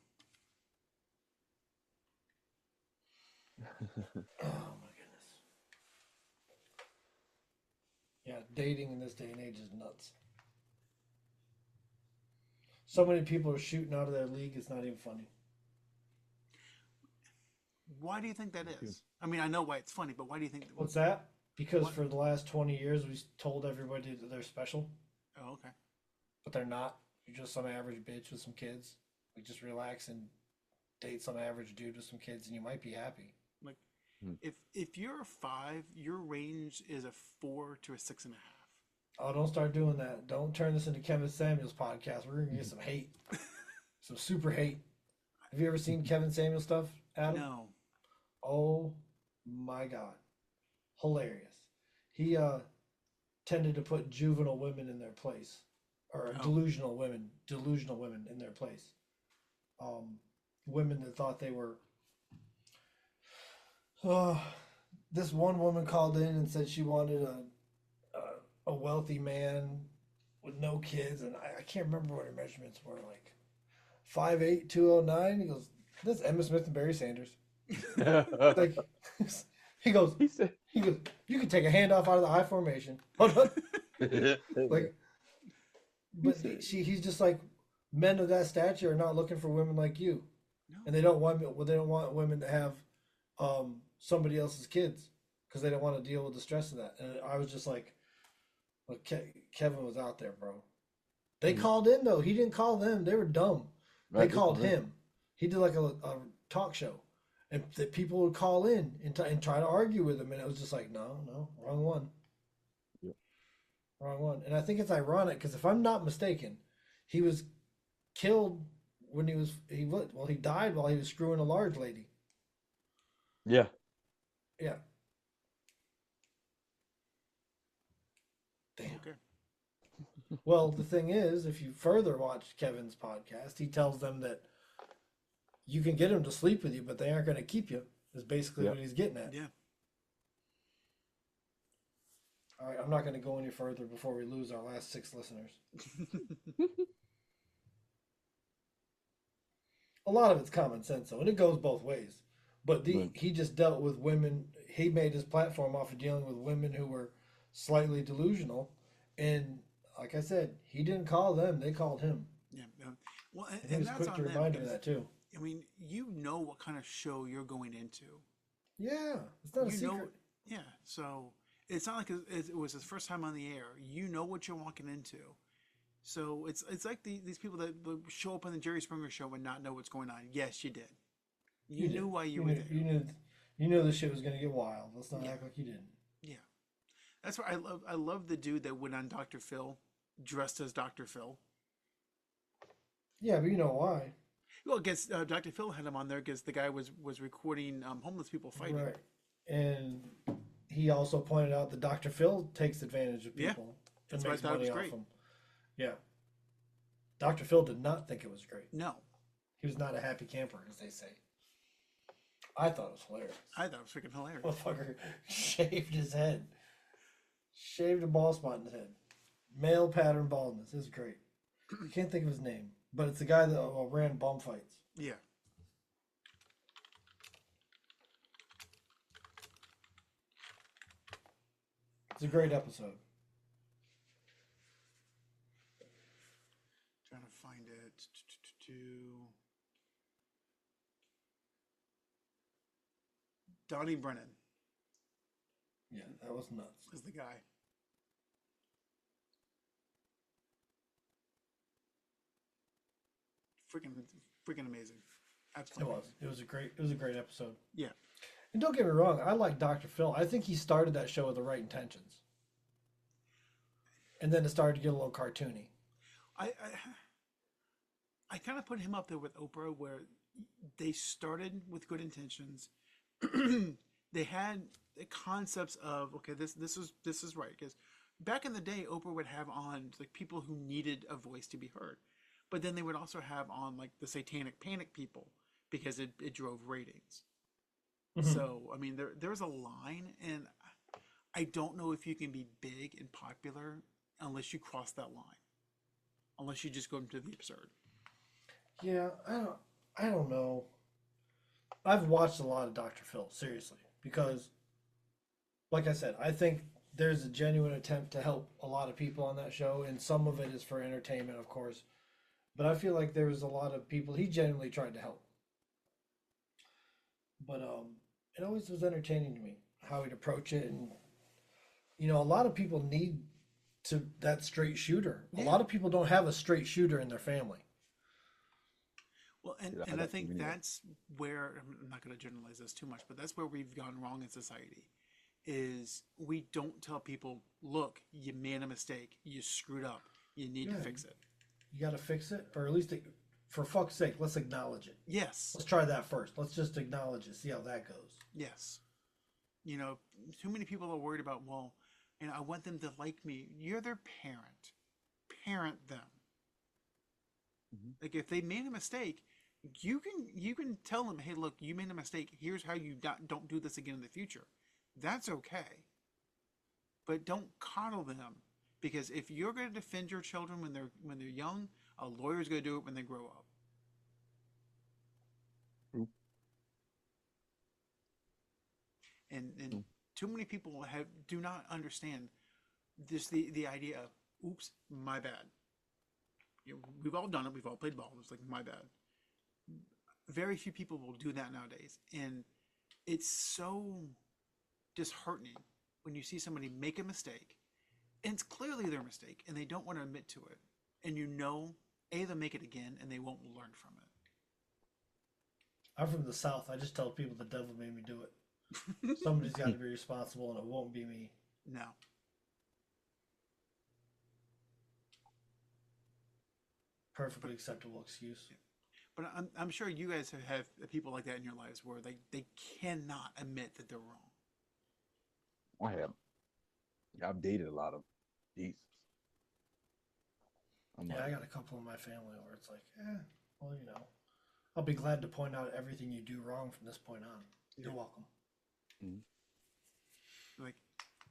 Oh my goodness. Yeah, dating in this day and age is nuts. So many people are shooting out of their league, it's not even funny. Why do you think that is? I mean, I know why it's funny, but why do you think... What's that? Because for the last 20 years, we told everybody that they're special. Oh, okay. but they're not. You're just some average bitch with some kids. Like, just relax and date some average dude with some kids, and you might be happy. Like, if you're a 5, your range is a 4 to a 6.5. Oh, don't start doing that. Don't turn this into Kevin Samuels podcast. We're gonna get some hate, some super hate. Have you ever seen Kevin Samuels stuff, Adam? No. Oh my God, hilarious. He tended to put juvenile women in their place, or delusional women in their place. Women that thought they were. This one woman called in and said she wanted a wealthy man with no kids, and I can't remember what her measurements were, like 5'8", 209. He goes, "That's Emma Smith and Barry Sanders." Like, he goes, "You can take a handoff out of the I formation." Like, but he's just like, men of that stature are not looking for women like you, and they don't want women to have somebody else's kids because they don't want to deal with the stress of that. And I was just like, Kevin was out there, bro. They called in though. He didn't call them. They were dumb. Right, they called him. He did like a talk show, and that people would call in and try to argue with him, and it was just like, no, wrong one. Yep. Wrong one. And I think it's ironic because if I'm not mistaken, he was killed when he died while he was screwing a large lady. Yeah. Yeah. Damn. Okay. Well, the thing is, if you further watch Kevin's podcast, he tells them that you can get them to sleep with you, but they aren't going to keep you, is basically what he's getting at. Yeah. All right, I'm not going to go any further before we lose our last 6 listeners. A lot of it's common sense, though, and it goes both ways. But he just dealt with women. He made his platform off of dealing with women who were slightly delusional. And like I said, he didn't call them. They called him. Yeah. Well, and he was that's quick on to them remind him of that, too. I mean, you know what kind of show you're going into. Yeah. It's not a secret. Yeah. So it's not like it was his first time on the air. You know what you're walking into. So it's like these people that show up on the Jerry Springer show and not know what's going on. Yes, you did. You knew why you were there. You knew this shit was going to get wild. Let's not act like you didn't. Yeah. That's why I love the dude that went on Dr. Phil, dressed as Dr. Phil. Yeah, but you know why. Well, I guess Dr. Phil had him on there because the guy was recording homeless people fighting. Right. And he also pointed out that Dr. Phil takes advantage of people and makes money off them. Yeah. Dr. Phil did not think it was great. No. He was not a happy camper, as they say. I thought it was hilarious. I thought it was freaking hilarious. Motherfucker shaved his head. Shaved a bald spot in his head. Male pattern baldness. It was great. I can't think of his name, but it's the guy that ran bum fights. Yeah. It's a great episode. Trying to find it. Donnie Brennan. Yeah, that was nuts. Is the guy. Freaking amazing. Absolutely. It was a great episode. Yeah. And don't get me wrong, I like Dr. Phil. I think he started that show with the right intentions. And then it started to get a little cartoony. I kind of put him up there with Oprah, where they started with good intentions. They had the concepts of, okay, this is right, because back in the day, Oprah would have on like people who needed a voice to be heard, but then they would also have on like the satanic panic people because it drove ratings. Mm-hmm. So I mean, there's a line, and I don't know if you can be big and popular unless you cross that line, unless you just go into the absurd. Yeah, I don't know. I've watched a lot of Dr. Phil, seriously, because, like I said, I think there's a genuine attempt to help a lot of people on that show, and some of it is for entertainment, of course. But I feel like there was a lot of people he genuinely tried to help. But it always was entertaining to me how he'd approach it, and a lot of people need to that straight shooter. Yeah. A lot of people don't have a straight shooter in their family. Well, Yeah, and I that's think really it. that's where I'm not going to generalize this too much, but that's where we've gone wrong in society. Is we don't tell people, look, you made a mistake, you screwed up, you need to Yeah. fix it. You got to fix it, or at least, for fuck's sake, let's acknowledge it. Yes, Let's try that first. Let's just acknowledge it, see how that goes. yes. You know, too many people are worried about, well, and I want them to like me. You're their parent. Parent them. Mhm. Like if they made a mistake, you can tell them, hey, look, you made a mistake. Here's how you don't do this again in the future. That's okay. But don't coddle them, because if you're going to defend your children when they're young, a lawyer's going to do it when they grow up. True. And True. too many people do not understand this the idea of, oops, my bad. You know, we've all done it. We've all played ball. It's like, my bad. Very few people will do that nowadays, and it's so disheartening when you see somebody make a mistake, and it's clearly their mistake, and they don't want to admit to it, and you know, they'll make it again, and they won't learn from it. I'm from the South. I just tell people the devil made me do it. Somebody's got to be responsible, and it won't be me. No. Perfectly acceptable excuse. But I'm sure you guys have people like that in your lives where they cannot admit that they're wrong. I have. I've dated a lot of Jesus. I'm Yeah, like, I got a couple in my family where it's like, well, I'll be glad to point out everything you do wrong from this point on. You're welcome. Like,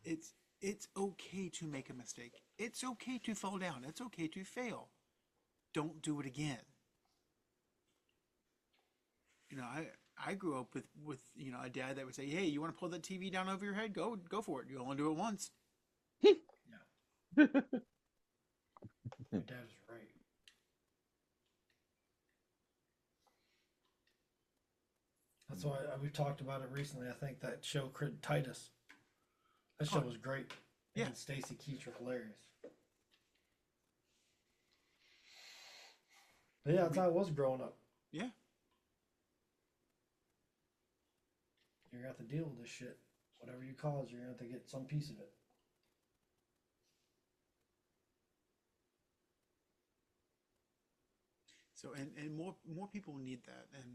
it's okay to make a mistake. It's okay to fall down. It's okay to fail. Don't do it again. You know, I grew up with a dad that would say, hey, you want to pull that TV down over your head? Go for it. You only do it once. Yeah. Your dad is right. That's why we've talked about it recently. I think that show Titus. That show was great. Yeah. And Stacy Keach are hilarious. But yeah, that's how it was growing up. Yeah. You're gonna have to deal with this shit. Whatever you cause, you're gonna have to get some piece of it. So and more people need that. And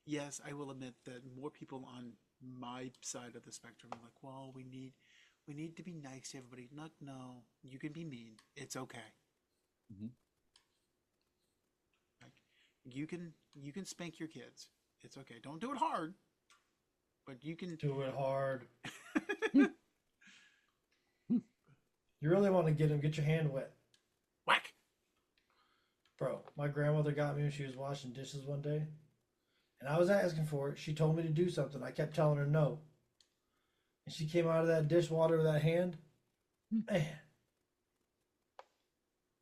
yes, I will admit that more people on my side of the spectrum are like, well, we need to be nice to everybody. No, you can be mean. It's okay. Mhm. Like, you can spank your kids. It's okay. Don't do it hard, but you can Do it hard. You really want to get your hand wet. whack. Bro, my grandmother got me when she was washing dishes one day, and I was asking for it. She told me to do something. I kept telling her no. And she came out of that dishwater with that hand. Man.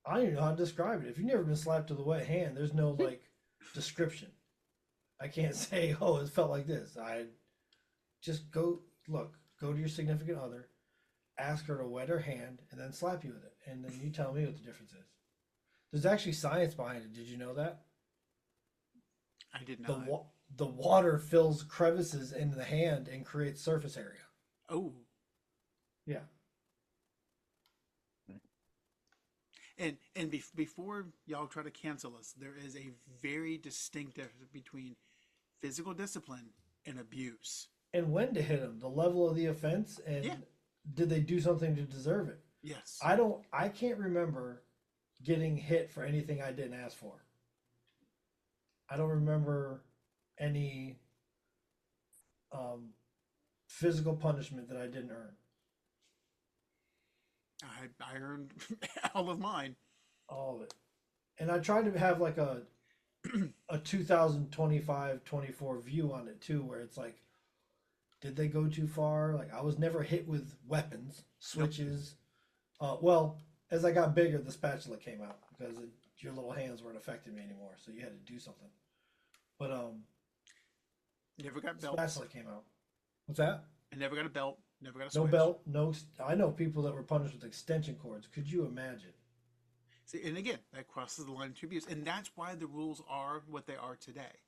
I don't even know how to describe it. If you've never been slapped with a wet hand, there's no description. I can't say, oh, it felt like this. I just go to your significant other, ask her to wet her hand, and then slap you with it. And then you tell me what the difference is. There's actually science behind it. Did you know that? I did not. The water fills crevices in the hand and creates surface area. Oh. Yeah. And before y'all try to cancel us, there is a very distinct difference between physical discipline and abuse. And when to hit them, the level of the offense, and did they do something to deserve it? Yes. I can't remember getting hit for anything I didn't ask for. I don't remember any physical punishment that I didn't earn. I earned all of mine. All of it. And I tried to have like a 2025-24 view on it too, where it's like, did they go too far? Like, I was never hit with weapons, switches. Well, as I got bigger, the spatula came out because your little hands weren't affecting me anymore, so you had to do something. But Never got belts. spatula came out. What's that? I never got a belt. Never got a No switch. belt, no. I know people that were punished with extension cords. Could you imagine? See, and again, that crosses the line to abuse, and that's why the rules are what they are today.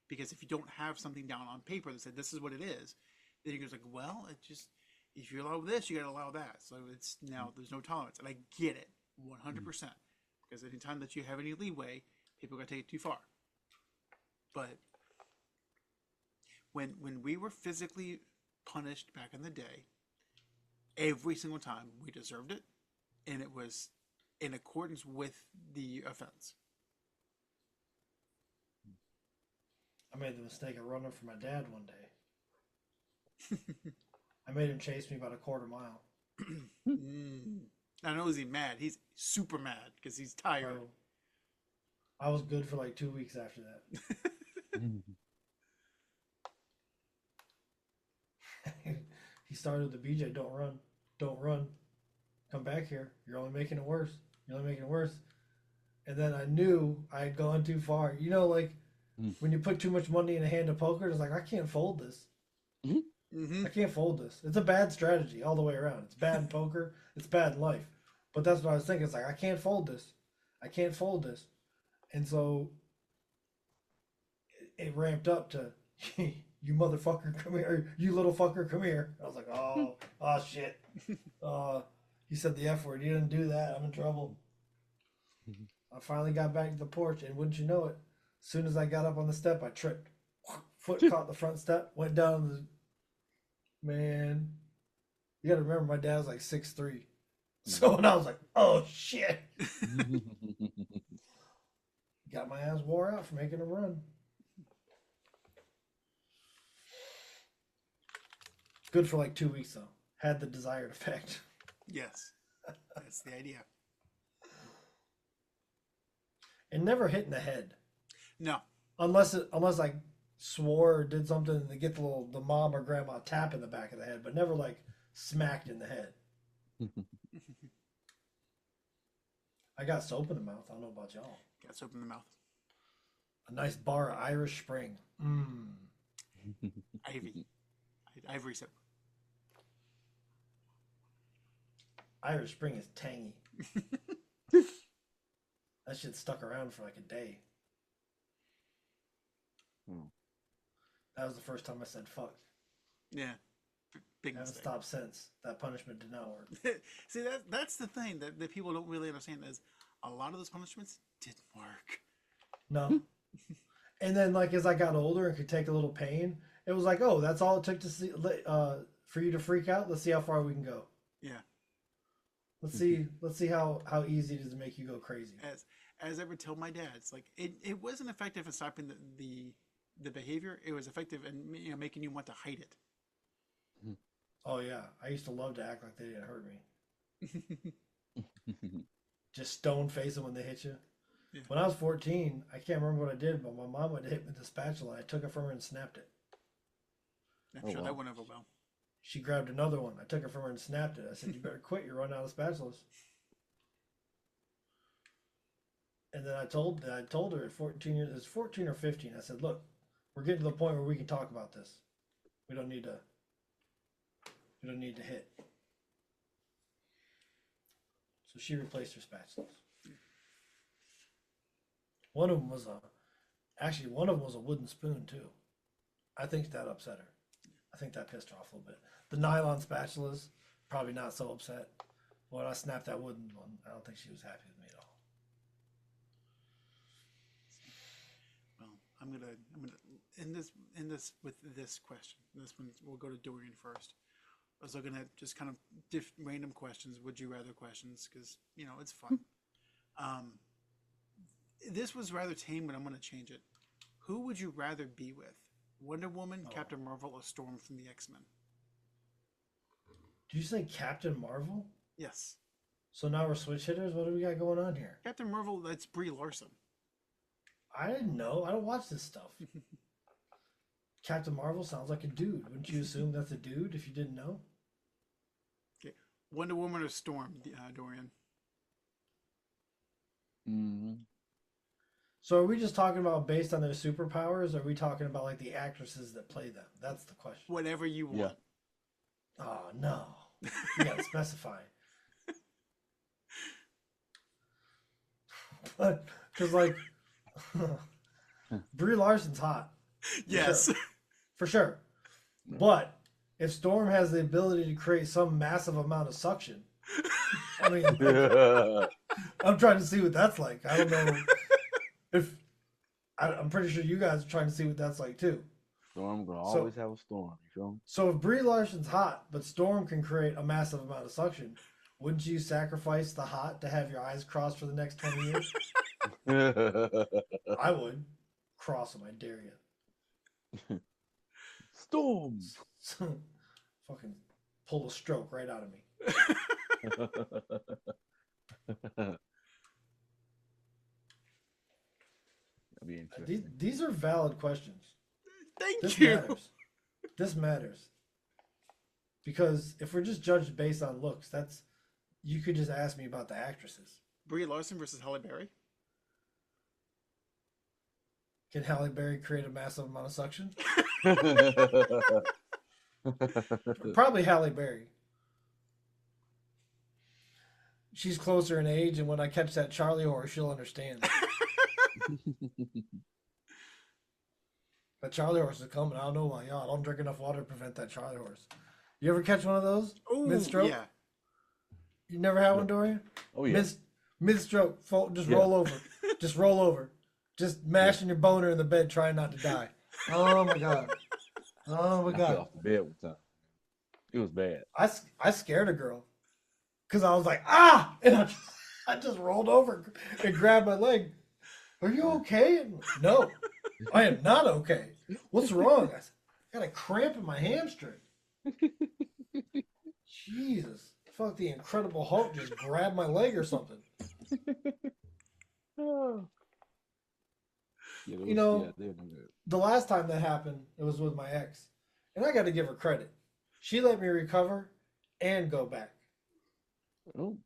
Because if you don't have something down on paper that said this is what it is, then you're just like, well, it just if you allow this, you got to allow that. So it's now there's no tolerance, and I get it 100%. Because anytime that you have any leeway, people are gonna take it too far. But when we were physically punished back in the day, every single time we deserved it, and it was in accordance with the offense. I made the mistake of running for my dad one day. I made him chase me about a quarter mile. Not only is he mad, he's super mad because he's tired. Bro, I was good for like 2 weeks after that. He started with the BJ, don't run, don't run. Come back here. You're only making it worse. You're only making it worse. And then I knew I had gone too far. You know, like when you put too much money in a hand of poker, it's like, I can't fold this. I can't fold this. It's a bad strategy all the way around. It's bad in poker. It's bad in life. But that's what I was thinking. It's like, I can't fold this. I can't fold this. And so it ramped up to, you motherfucker, come here. You little fucker, come here. I was like, oh shit. He said the F word. You didn't do that. I'm in trouble. I finally got back to the porch, and wouldn't you know it, as soon as I got up on the step, I tripped. Foot caught the front step, went down the... Man, you got to remember, my dad was like 6'3". So when I was like, oh, shit. Got my ass wore out for making a run. Good for like 2 weeks, though. Had the desired effect. Yes, that's the idea. And never hit in the head. No. Unless I swore or did something and they get the mom or grandma tap in the back of the head, but never like smacked in the head. I got soap in the mouth. I don't know about y'all. Got soap in the mouth. A nice bar of Irish Spring. Ivory soap. Irish Spring is tangy. That shit stuck around for like a day. That was the first time I said fuck. Yeah. Big I haven't mistake. stopped since. That punishment did not work. See, that's the thing that people don't really understand is a lot of those punishments didn't work. No. And then like as I got older and could take a little pain, it was like, oh, that's all it took to see for you to freak out. Let's see how far we can go. Yeah. Let's see how easy it is to make you go crazy. As I would tell my dad, it's like it wasn't effective in stopping the behavior. It was effective in making you want to hide it. Oh yeah, I used to love to act like they didn't hurt me. Just stone face them when they hit you. Yeah. When I was 14, I can't remember what I did, but my mom would hit me with the spatula. I took it from her and snapped it. I'm sure that went over well. She grabbed another one. I took it from her and snapped it. I said, "You better quit. You're running out of spatulas." And then I told her at 14 years, it was 14 or 15. I said, "Look, we're getting to the point where we can talk about this. We don't need to hit." So she replaced her spatulas. One of them was a wooden spoon too. I think that upset her. I think that pissed her off a little bit. The nylon spatulas, probably not so upset. When I snapped that wooden one, I don't think she was happy with me at all. Well, I'm gonna end this with this question. This one we'll go to Dorian first. I was looking at just kind of random questions, would you rather questions, because it's fun. This was rather tame, but I'm going to change it. Who would you rather be with? Wonder Woman, Captain Marvel, or Storm from the X-Men? Did you say Captain Marvel? Yes. So now we're switch hitters? What do we got going on here? Captain Marvel, that's Brie Larson. I didn't know. I don't watch this stuff. Captain Marvel sounds like a dude. Wouldn't you assume that's a dude if you didn't know? Okay. Wonder Woman or Storm, Dorian? So are we just talking about based on their superpowers, or are we talking about like the actresses that play them? That's the question. Whatever you want. Oh no, you gotta specify. But because like Brie Larson's hot, Yes. for sure. But if Storm has the ability to create some massive amount of suction, I mean, like, I'm trying to see what that's like. I don't know if I'm pretty sure you guys are trying to see what that's like too. Storm gonna always have a storm. You feel me? So if Brie Larson's hot, but Storm can create a massive amount of suction, wouldn't you sacrifice the hot to have your eyes crossed for the next 20 years? I would. Cross them, I dare you. Storm. Fucking pull a stroke right out of me. That'd be interesting. These are valid questions. Thank you. Matters. This matters. Because if we're just judged based on looks, that's you could just ask me about the actresses. Brie Larson versus Halle Berry. Can Halle Berry create a massive amount of suction? Probably Halle Berry. She's closer in age, and when I catch that Charlie horse, she'll understand. That Charlie horse is coming. I don't know why. Y'all, I don't drink enough water to prevent that Charlie horse. You ever catch one of those? Mid-stroke? Yeah. You never had one, Dorian? Oh, yeah. Mid-stroke. Just roll over. Just roll over. Just mashing your boner in the bed, trying not to die. Oh, my God. Oh, my I fell God. off the bed one time. It was bad. I scared a girl. Because I was like, ah! And I just rolled over and grabbed my leg. Are you okay? No, I am not okay. What's wrong? I got a cramp in my hamstring. Jesus. I felt like the Incredible Hulk just grabbed my leg or something. You know, the last time that happened, it was with my ex. And I got to give her credit. She let me recover and go back. Oh.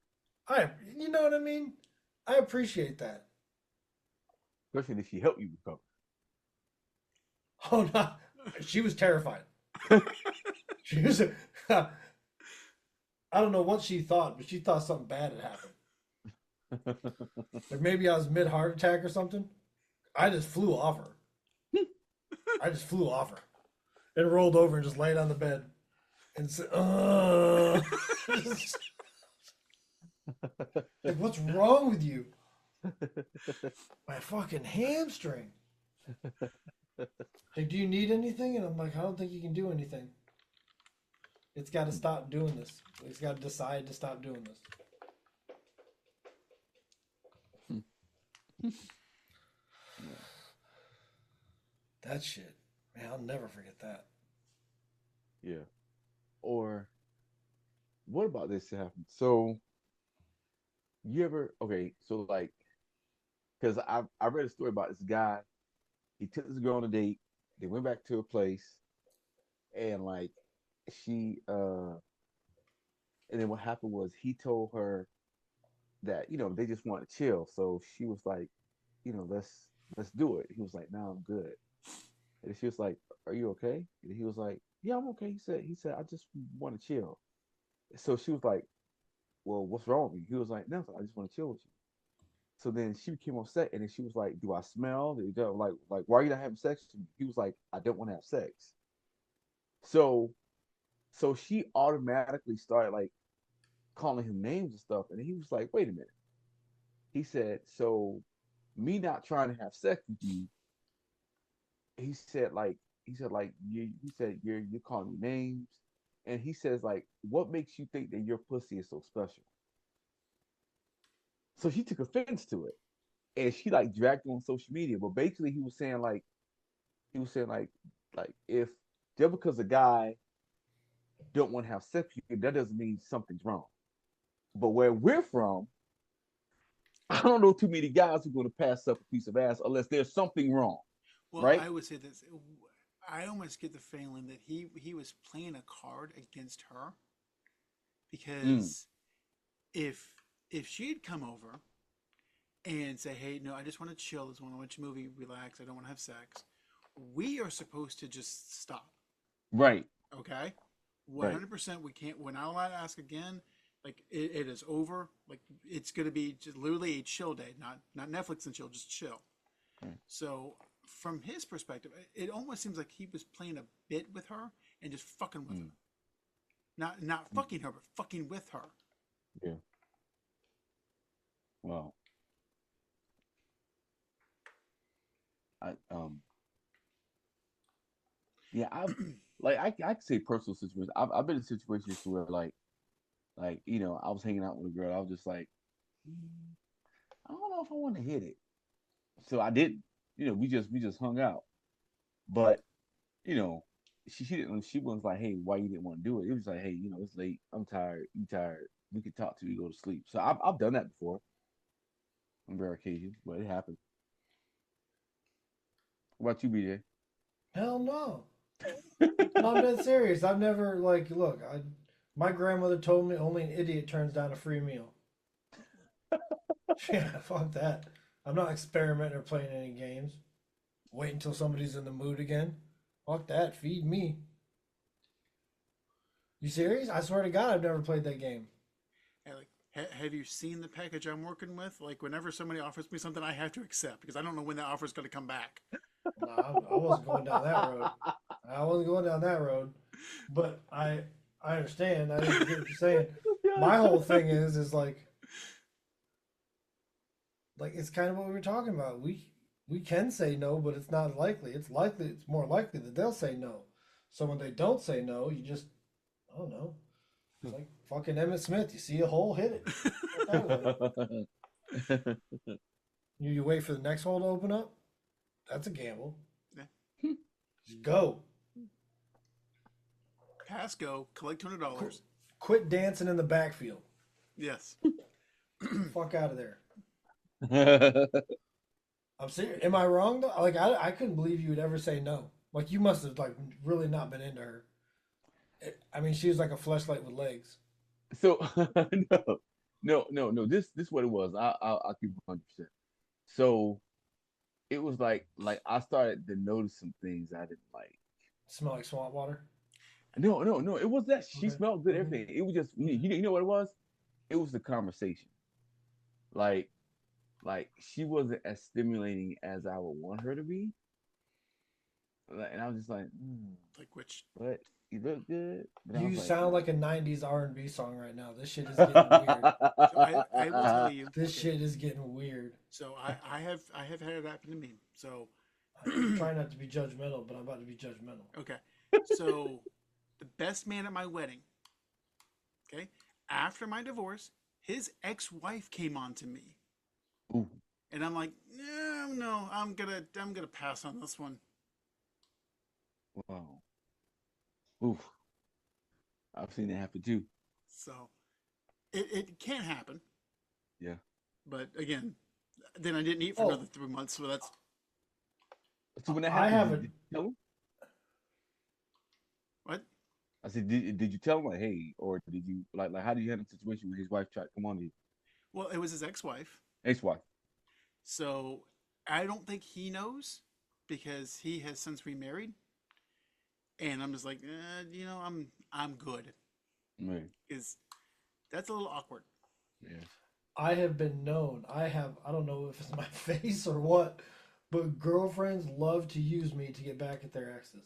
You know what I mean? I appreciate that. Especially if she helped you recover. Oh no, she was terrified. She was. I don't know what she thought, but she thought something bad had happened. Like maybe I was mid heart attack or something. I just flew off her. And rolled over and just laid on the bed and said, like, what's wrong with you? My fucking hamstring. Like, do you need anything? And I'm like, I don't think you can do anything. It's got to stop doing this. It's got to decide to stop doing this. That shit. Man, I'll never forget that. Yeah. Or, what about this to happen? So, so like, because I read a story about this guy. He took this girl on a date. They went back to a place, and like and then what happened was he told her that they just want to chill. So she was like, let's do it. He was like, no, I'm good. And she was like, are you okay? And he was like, yeah, I'm okay. He said I just want to chill. So she was like, well, what's wrong with me? He was like, nothing. I just want to chill with you. So then she became upset, and then she was like, "Do I smell? Like, why are you not having sex with me?" He was like, "I don't want to have sex." So she automatically started like calling him names and stuff, and he was like, "Wait a minute." He said, "So me not trying to have sex with you," he said you're calling me names, and he says like, "What makes you think that your pussy is so special?" So she took offense to it, and she like dragged him on social media. But basically, he was saying like if just because a guy don't want to have sex with you, that doesn't mean something's wrong. But where we're from, I don't know too many guys who are going to pass up a piece of ass unless there's something wrong. Well, right? I would say this. I almost get the feeling that he was playing a card against her, because if she had come over and say, hey, no, I just want to chill, I just want to watch a movie, relax, I don't want to have sex, we are supposed to just stop. Right. Okay? Right. 100%. We're not allowed to ask again. Like it is over. Like it's going to be just literally a chill day, not Netflix and chill, just chill. Right. So from his perspective, it almost seems like he was playing a bit with her and just fucking with her. Not fucking her, but fucking with her. Yeah. Well, I yeah, I've like I can say personal situations. I've been in situations where I was hanging out with a girl. I was just like, "Mm, I don't know if I want to hit it. So I didn't. We just hung out. But you know, she didn't. She was like, hey, why you didn't want to do it? It was like, hey, it's late. I'm tired. You tired? We could talk till you go to sleep. So I've done that before on rare occasions, but it happened. What about you, BJ? Hell no. No, I'm dead serious. I've never look. My grandmother told me only an idiot turns down a free meal. Yeah, fuck that. I'm not experimenting or playing any games. Wait until somebody's in the mood again. Fuck that. Feed me. You serious? I swear to God, I've never played that game. And like, have you seen the package I'm working with? Like, whenever somebody offers me something, I have to accept because I don't know when that offer is going to come back. No, I wasn't going down that road. I wasn't going down that road. But I understand. I get what you're saying. My whole thing is like it's kind of what we were talking about. We can say no, but it's not likely. It's more likely that they'll say no. So when they don't say no, you just I don't know. It's like fucking Emmett Smith. You see a hole, hit it. That way. You wait for the next hole to open up. That's a gamble. Yeah. Just go. Pass go, collect $200. Quit dancing in the backfield. Yes. Fuck out of there. I'm serious. Am I wrong though? Like I couldn't believe you would ever say no. Like you must have like really not been into her. I mean, she was like a fleshlight with legs. So no. This what it was. I'll keep 100%. So it was like I started to notice some things I didn't like. Smell like swamp water. No. It was that she Okay. smelled good. Everything. It was just you know what it was. It was the conversation. Like she wasn't as stimulating as I would want her to be. And I was just like, Like which? but you look good. But I was You like, sound like a '90s R&B song right now. This shit is getting weird. So I will tell you. This shit is getting weird. So I have had it happen to me. So I'm trying not to be judgmental, but I'm about to be judgmental. okay. So the best man at my wedding. Okay. After my divorce, his ex-wife came on to me. Ooh, And I'm like, no, I'm gonna pass on this one. wow, oof. I've seen it happen too. So it can happen. Yeah. But again, then I didn't eat for Oh. another 3 months, so that's So when that I happened, haven't. did you tell him? what? I said, did you tell him like, hey, or did you like how do you handle the situation when his wife tried to come on to you? Well, it was his ex-wife. Ex-wife. So I don't think he knows because he has since remarried. And I'm just like, I'm good. Right. Because that's a little awkward. Yeah. I have been known. I don't know if it's my face or what, but girlfriends love to use me to get back at their exes.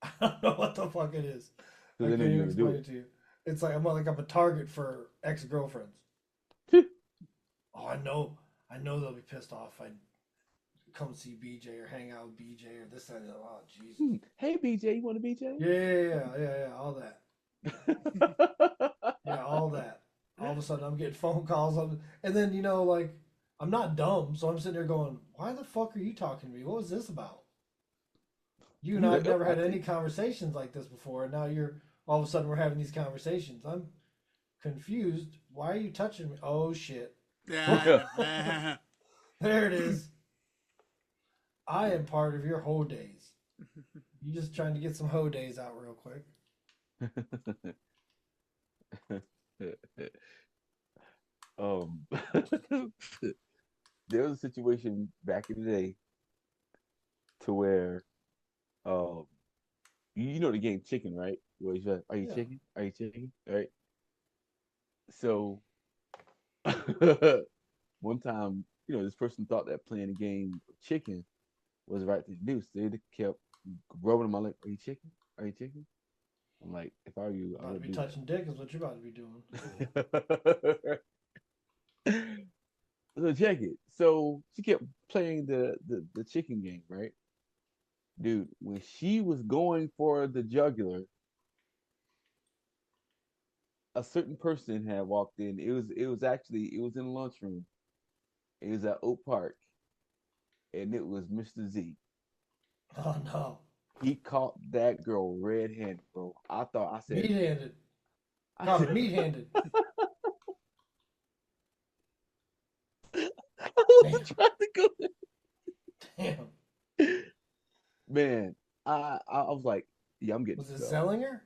I don't know what the fuck it is. So I they can't know you're even gonna do explain it. it to you. It's like I'm a target for ex-girlfriends. Oh, I know they'll be pissed off if I come see BJ or hang out with BJ or this and that. Oh, Jesus. Hey BJ, you want a Yeah, all that. Yeah, all that. All of a sudden, I'm getting phone calls, and then like I'm not dumb, so I'm sitting there going, "Why the fuck are you talking to me? What was this about?" You and You I have like, oh, never I had any think conversations like this before, and now you're all of a sudden we're having these conversations. I'm confused. Why are you touching me? Oh shit! Yeah. There it is. I am part of your hoe days. You just trying to get some hoe days out real quick. um there was a situation back in the day to where um you know the game chicken, right? Well, he's like, are you Yeah. chicken? Are you chicken? All right. So one time, this person thought that playing the game of chicken was the right thing to do. So they kept rubbing my leg. Are you chicken? Are you chicken? I'm like, if I were you, I About to would be do touching dick is what you're about to be doing. that. So check it. So she kept playing the chicken game, right? Dude, when she was going for the jugular, a certain person had walked in. It was in the lunchroom. It was at Oak Park, and it was Mr. Z. Oh no. He caught that girl red-handed, bro. I said, Meat-handed. I Caught said, her meat-handed. I Damn. wasn't trying to go. Damn. Man, I was like, yeah, I'm getting Was it expelled. Zellinger?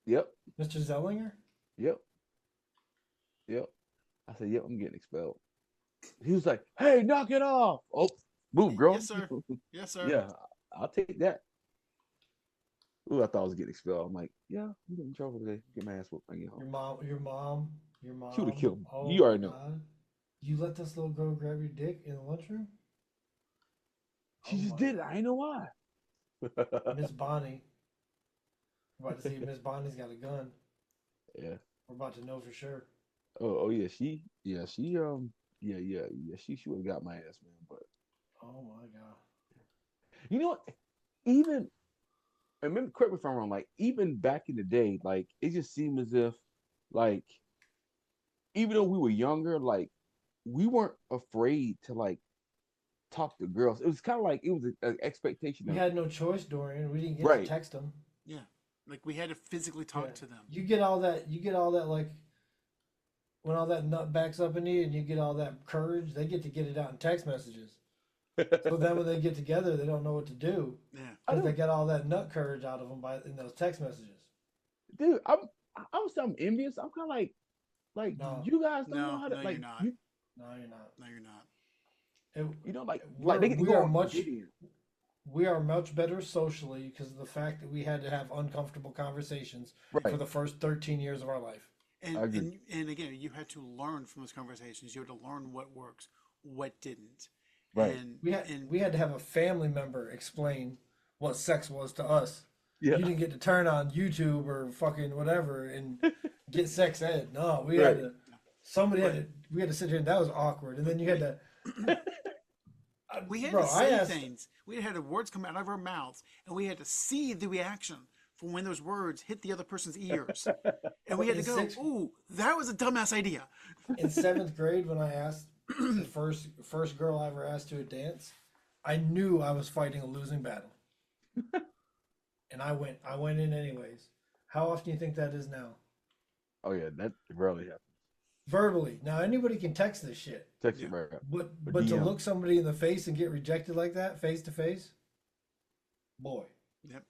Yep, Mr. Zellinger? yep, yep. I said, yep, I'm getting expelled. He was like, hey, knock it off. Oh, move, girl. Yes, sir. Yes, sir. Yeah, I'll take that. Ooh, I thought I was getting expelled. I'm like, yeah, I'm getting in trouble today. Get my ass whooped when I get Your home. mom, your mom, your She would have mom. killed me. Oh You my already know. God. You let this little girl grab your dick in the lunchroom? She Oh just my did it. God. I ain't know why. Miss Bonnie. We're about to see if Miss Bonnie's got a gun. Yeah. We're about to know for sure. Oh yeah. She would have got my ass, man. But Oh my God. you know what? Even I remember, correct me if I'm wrong. Like even back in the day, like it just seemed as if, like even though we were younger, like we weren't afraid to like talk to girls. It was kind of like it was an expectation We of had no choice, Dorian. We didn't get to right. text them. Yeah. Like we had to physically Yeah. talk to them. You get all that like when all that nut backs up in you and you get all that courage, they get to get it out in text messages. So then when they get together, they don't know what to do Yeah. because they get all that nut courage out of them in those text messages. Dude, I'm envious. I'm kind of like No, you guys don't know No, how to no, you're like not. you no, you're not. No, you're not. It, like they get to we go are on much video. we are much better socially because of the fact that we had to have uncomfortable conversations for Right. the first 13 years of our life. I And agree. and again, you had to learn from those conversations. You had to learn what works, what didn't, Right. and We had to have a family member explain what sex was to us. Yeah. You didn't get to turn on YouTube or fucking whatever and get sex ed. No, we had Right. to. Somebody had to. We had to sit here and that was awkward. And then you had to. we had Bro, to I say asked. things. We had words come out of our mouths, and we had to see the reaction from when those words hit the other person's ears, and we had to In go, sixth, "Ooh, that was a dumbass idea." in seventh grade, when I asked the first girl I ever asked to a dance, I knew I was fighting a losing battle, and I went in anyways. How often do you think that is now? Oh yeah, that rarely happens. Verbally. Now anybody can text this shit. Text Yeah. it right up. But Or but to DM. look somebody in the face and get rejected like that, face to face, boy. Yep,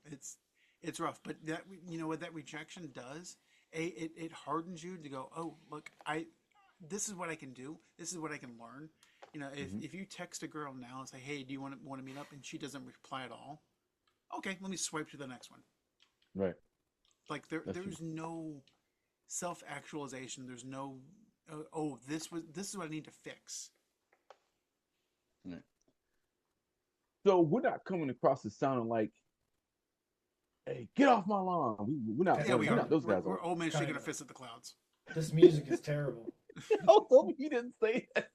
it's rough, but that you know what that rejection does? It hardens you to go, oh look, this is what I can do. This is what I can learn. You know, if you text a girl now and say, hey, do you want to meet up, and she doesn't reply at all, okay, let me swipe to the next one. Right. Like That's true. there's no self actualization. There's no this is what I need to fix. Right. So we're not coming across as sounding like, hey, get off my lawn. We're not. Yeah, we We're are. not those guys. We're old men shaking Kinda. a fist at the clouds. This music is terrible. Also, he didn't say that.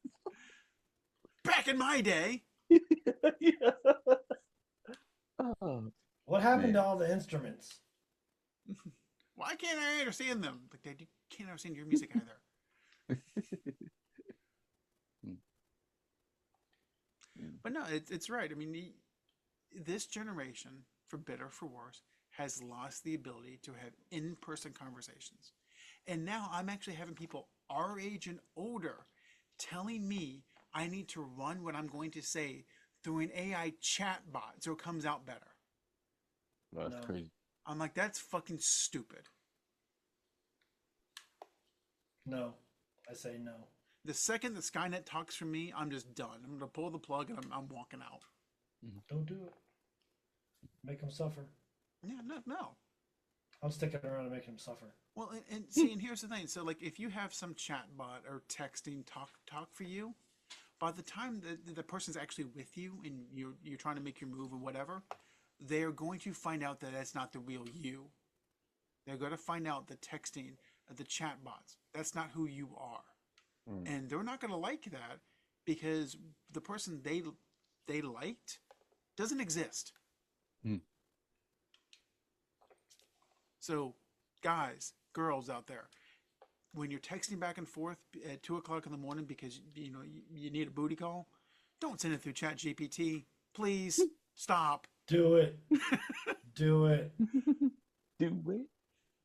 Back in my day, Yeah. Oh, What happened to man. all the instruments? why can't I understand them? Like, Dad, you can't understand your music either. But no, it's right. I mean, this generation, for better or for worse, has lost the ability to have in-person conversations. And now I'm actually having people our age and older telling me I need to run what I'm going to say through an AI chat bot so it comes out better. That's No. crazy. I'm like, that's fucking stupid. No, I say no. The second that Skynet talks for me, I'm just done. I'm going to pull the plug and I'm walking out. Don't do it. Make them suffer. Yeah, no. I'm sticking around and making him suffer. Well, and see, and here's the thing. So, like, if you have some chat bot or texting talk for you, by the time the person's actually with you and you're trying to make your move or whatever, they're going to find out that that's not the real you. They're going to find out the texting, the chat bots. That's not who you are, and they're not going to like that because the person they liked doesn't exist. So, guys, girls out there, when you're texting back and forth at 2:00 in the morning because you need a booty call, don't send it through Chat GPT. Please stop. Do it. Do it. Do it.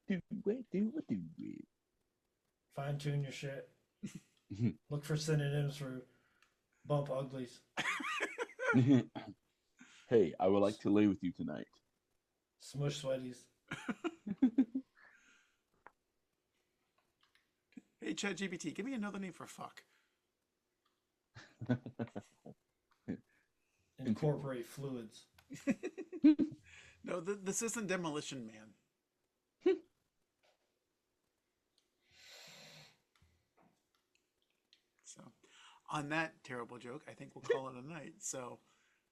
Do it. Do it. Do it. Fine tune your shit. Look for synonyms for bump uglies. Hey, I would like to lay with you tonight. Smush sweaties. Hey, ChatGPT, give me another name for fuck. Incorporate fluids. No, this isn't Demolition Man. So, on that terrible joke, I think we'll call it a night. So,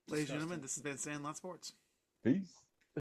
ladies and gentlemen, this has been Sandlot Sports. Peace.